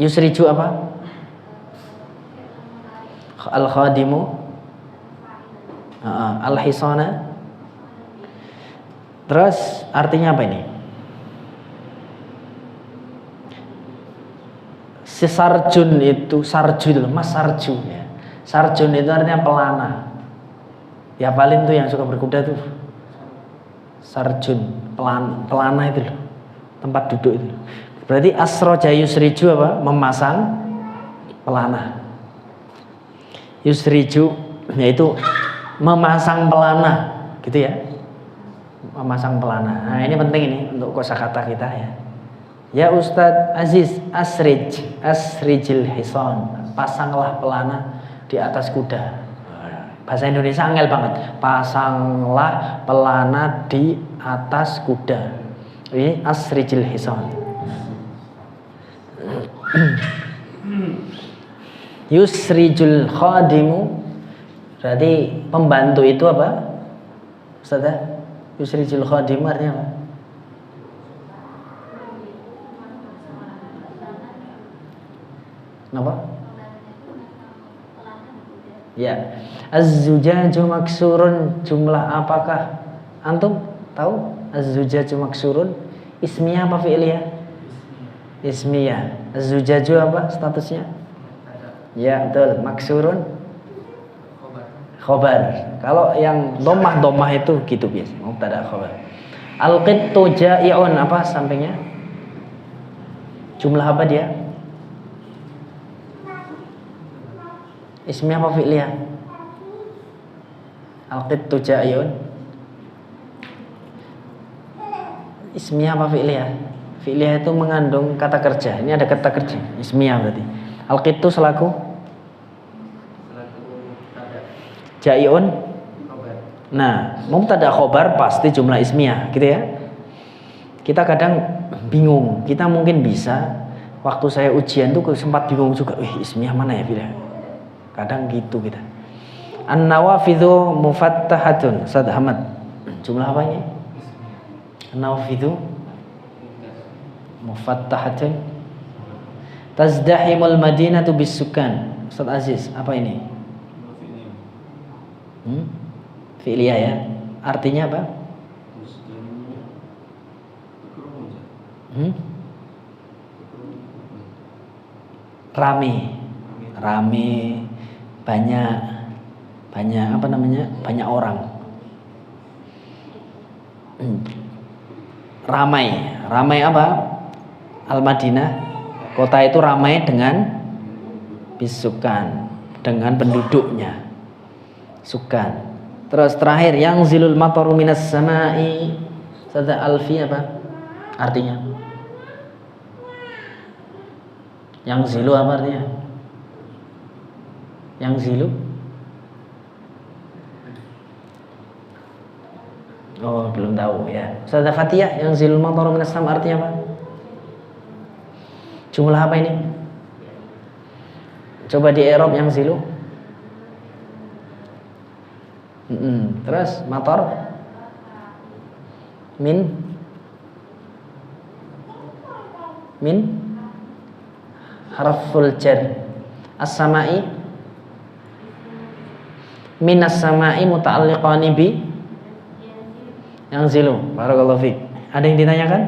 Yusriju apa? Al khadimu al hisana. Terus artinya apa ini? Si sarjun itu sarju itu mas sarju ya. Sarjun itu artinya pelana. Ya paling tuh yang suka berkuda tuh sarjun, pelana itu loh. Tempat duduk itu. Berarti asroja yusriju apa? Memasang pelana. Yusriju yaitu memasang pelana, gitu ya. Memasang pelana. Nah, ini penting ini untuk kosakata kita ya. Ya Ustadz Aziz, asrijil hison. Pasanglah pelana di atas kuda. Bahasa Indonesia angel banget. Pasanglah pelana di atas kuda. Ini asrijil hison. Yusrijul khadimu. Berarti pembantu itu apa? Ustadz? Yusrijul khadimu artinya apa? Kenapa? Ya. Az-zujaju maksurun, jumlah apakah? Antum tahu? Az-zujaju maksurun ismiyah apa fi'liyah? Ismiyah. Az-zujaju apa statusnya? Ya, betul. Maksurun khobar. Kalau yang domah itu gitu biasa. Mubtada khobar. Al-qittu ja'i'un apa sampingnya? Jumlah apa dia? Ismiyah apa fi'liyah? Al-qittu ja'i'un. Ismiyah apa fi'liyah? Fi'liyah itu mengandung kata kerja. Ini ada kata kerja. Ismiyah berarti. Al-qittu selaku ja'i'un. Nah, mubtada khobar pasti jumlah ismiyah, gitu ya. Kita kadang bingung. Kita mungkin bisa waktu saya ujian tuh sempat bingung juga. Ismiyah mana ya bila? Kadang gitu kita. An-nawafidhu mufattahatun. Ustaz Ahmad. Jumlah apa ini? An-nawafidhu mufattahatun. Tazdahimul madinatu bisukan. Ustaz Aziz, apa ini? Fi'liyah ya. Artinya apa? Rame, banyak apa namanya? Banyak orang. Ramai apa? Al-Madinah, kota itu ramai dengan bisukan, dengan penduduknya. Sukan. Terus terakhir yang zilul mataru minas samai. Sada alfi apa? Artinya? Yang zilu apa artinya? Yang zilu? Oh, belum tahu ya. Sada Fatiyah yang zilul mataru minas samai artinya apa? Jumlah apa ini? Coba di i'rab yang zilu. Terus motor Min harful jar. As-sama'i minas sama'i muta'alliqani bi yang zilu. Barakallahu fiik. Ada yang ditanyakan?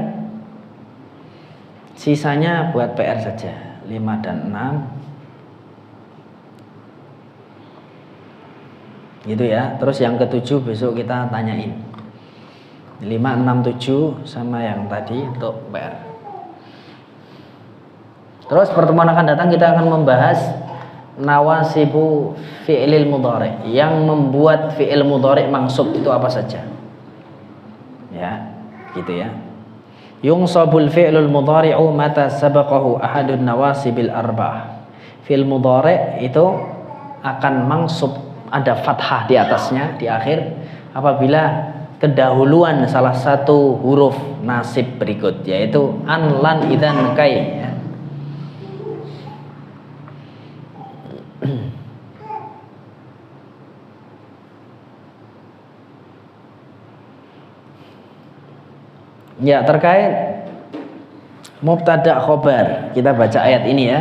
Sisanya buat PR saja. 5 dan 6. Gitu ya. Terus yang ke-7 besok kita tanyain. 5, 6, 7 sama yang tadi untuk PR. Terus pertemuan akan datang kita akan membahas nawasibu fi'lil mudhari, yang membuat fi'il mudhari mansub itu apa saja. Ya, gitu ya. Yungsabul fi'lul mudhari'u mata sabaqahu ahadun nawasibil arba'ah. Fi'il mudhari itu akan mansub, ada fathah di atasnya di akhir apabila kedahuluan salah satu huruf nasib berikut, yaitu an, lan, idzan, kai ya. Ya, terkait mubtada khobar, kita baca ayat ini ya.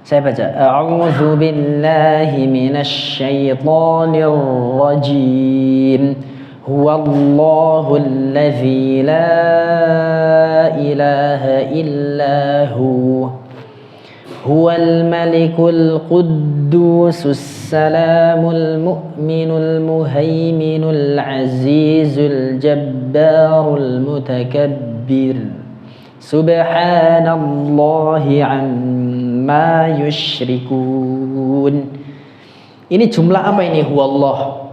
Saya baca, a'udzu billahi minasy syaithanir rajim. Huwallahu allazi la ilaha illa hu. Huwal malikul quddusus salamul mu'minul muhaiminul azizul jabbarul mutakabbir. Subhanallahi amma yusyrikun. Ini jumlah apa ini? Huwallah.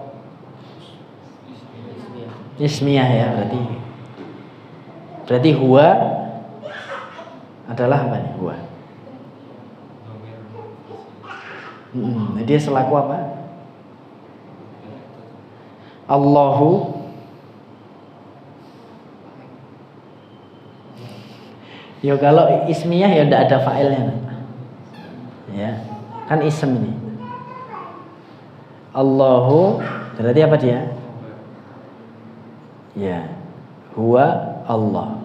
Ismiyah ya berarti. Berarti huwa adalah apa nih? Huwa. Dia selaku apa? Allahu. Ya kalau ismiyah ya tidak ada fa'ilnya. Ya, kan ism ini. Allahu berarti apa dia? Ya, huwa Allah.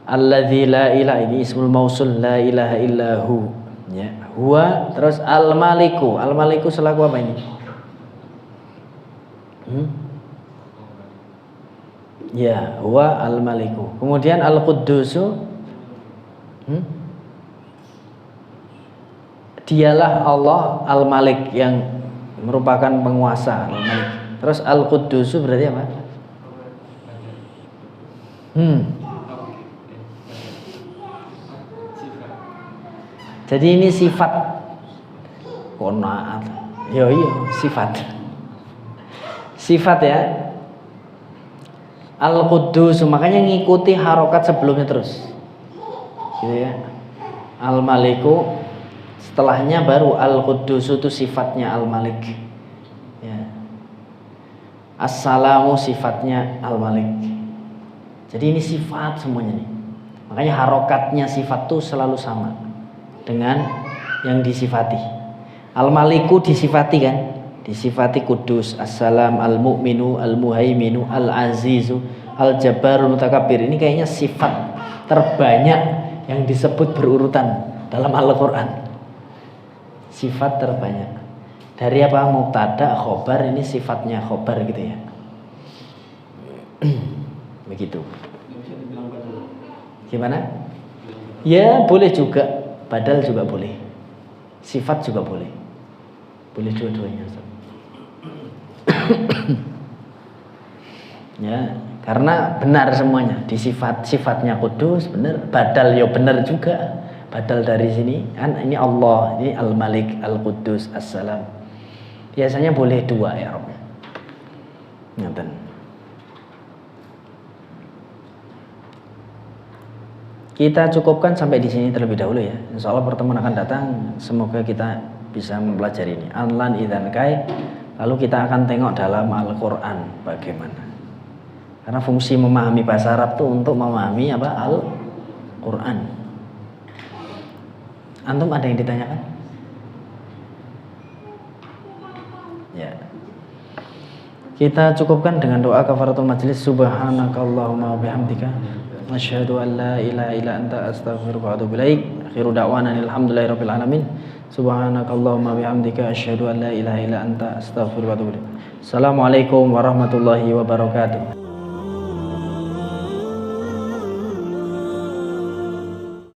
Alladzi la ilaha, ini ismul mausul, la ilaha illahu. Ya, huwa, terus al-maliku. Al-maliku selaku apa ini? Ya, huwa al-maliku. Kemudian al-quddusu, dialah Allah al-malik yang merupakan penguasa, al-malik. Terus al-quddusu berarti apa? Jadi ini sifat konaat. Iya, sifat. Sifat ya. Al-Quddus, makanya ngikuti harokat sebelumnya terus. Gitu ya. Al-Maliku, setelahnya baru Al-Quddus itu sifatnya Al-Malik. Ya. As-Salamu sifatnya Al-Malik. Jadi ini sifat semuanya nih. Makanya harokatnya sifat tuh selalu sama dengan yang disifati. Al-Maliku disifati kan? Disifati Kudus, As-Salam, Al-Mu'minu, Al-Muhaiminu, Al-Azizu, Al-Jabbarul Mutakabbir. Ini kayaknya sifat terbanyak yang disebut berurutan dalam Al-Quran. Sifat terbanyak. Dari apa? Mubtada, khobar, ini sifatnya khobar gitu ya. Begitu. Gimana? Ya boleh juga. Badal juga boleh, sifat juga boleh, dua-duanya. Ya, karena benar semuanya. Di sifatnya kudus benar, badal ya benar juga. Badal dari sini kan ini Allah, ini Al-Malik, Al-Quddus, As-Salam. Biasanya boleh dua ya Rob. Ngaten. Kita cukupkan sampai di sini terlebih dahulu ya. Insya Allah pertemuan akan datang, semoga kita bisa mempelajari ini. An-lan idzan kai. Lalu kita akan tengok dalam Al-Quran bagaimana. Karena fungsi memahami bahasa Arab itu untuk memahami apa? Al-Quran. Antum ada yang ditanyakan? Ya. Kita cukupkan dengan doa kafaratul majlis. Subhanakallahumma wa bihamdika asyhadu an la ilaha illa anta astaghfiruka wa atubu ilaik. Akhiru da'wana alhamdulillahirabbil alamin. Subhanakallahumma wa bihamdika asyhadu an la ilaha illa anta astaghfiruka wa atubu ilaik. Assalamualaikum warahmatullahi wabarakatuh.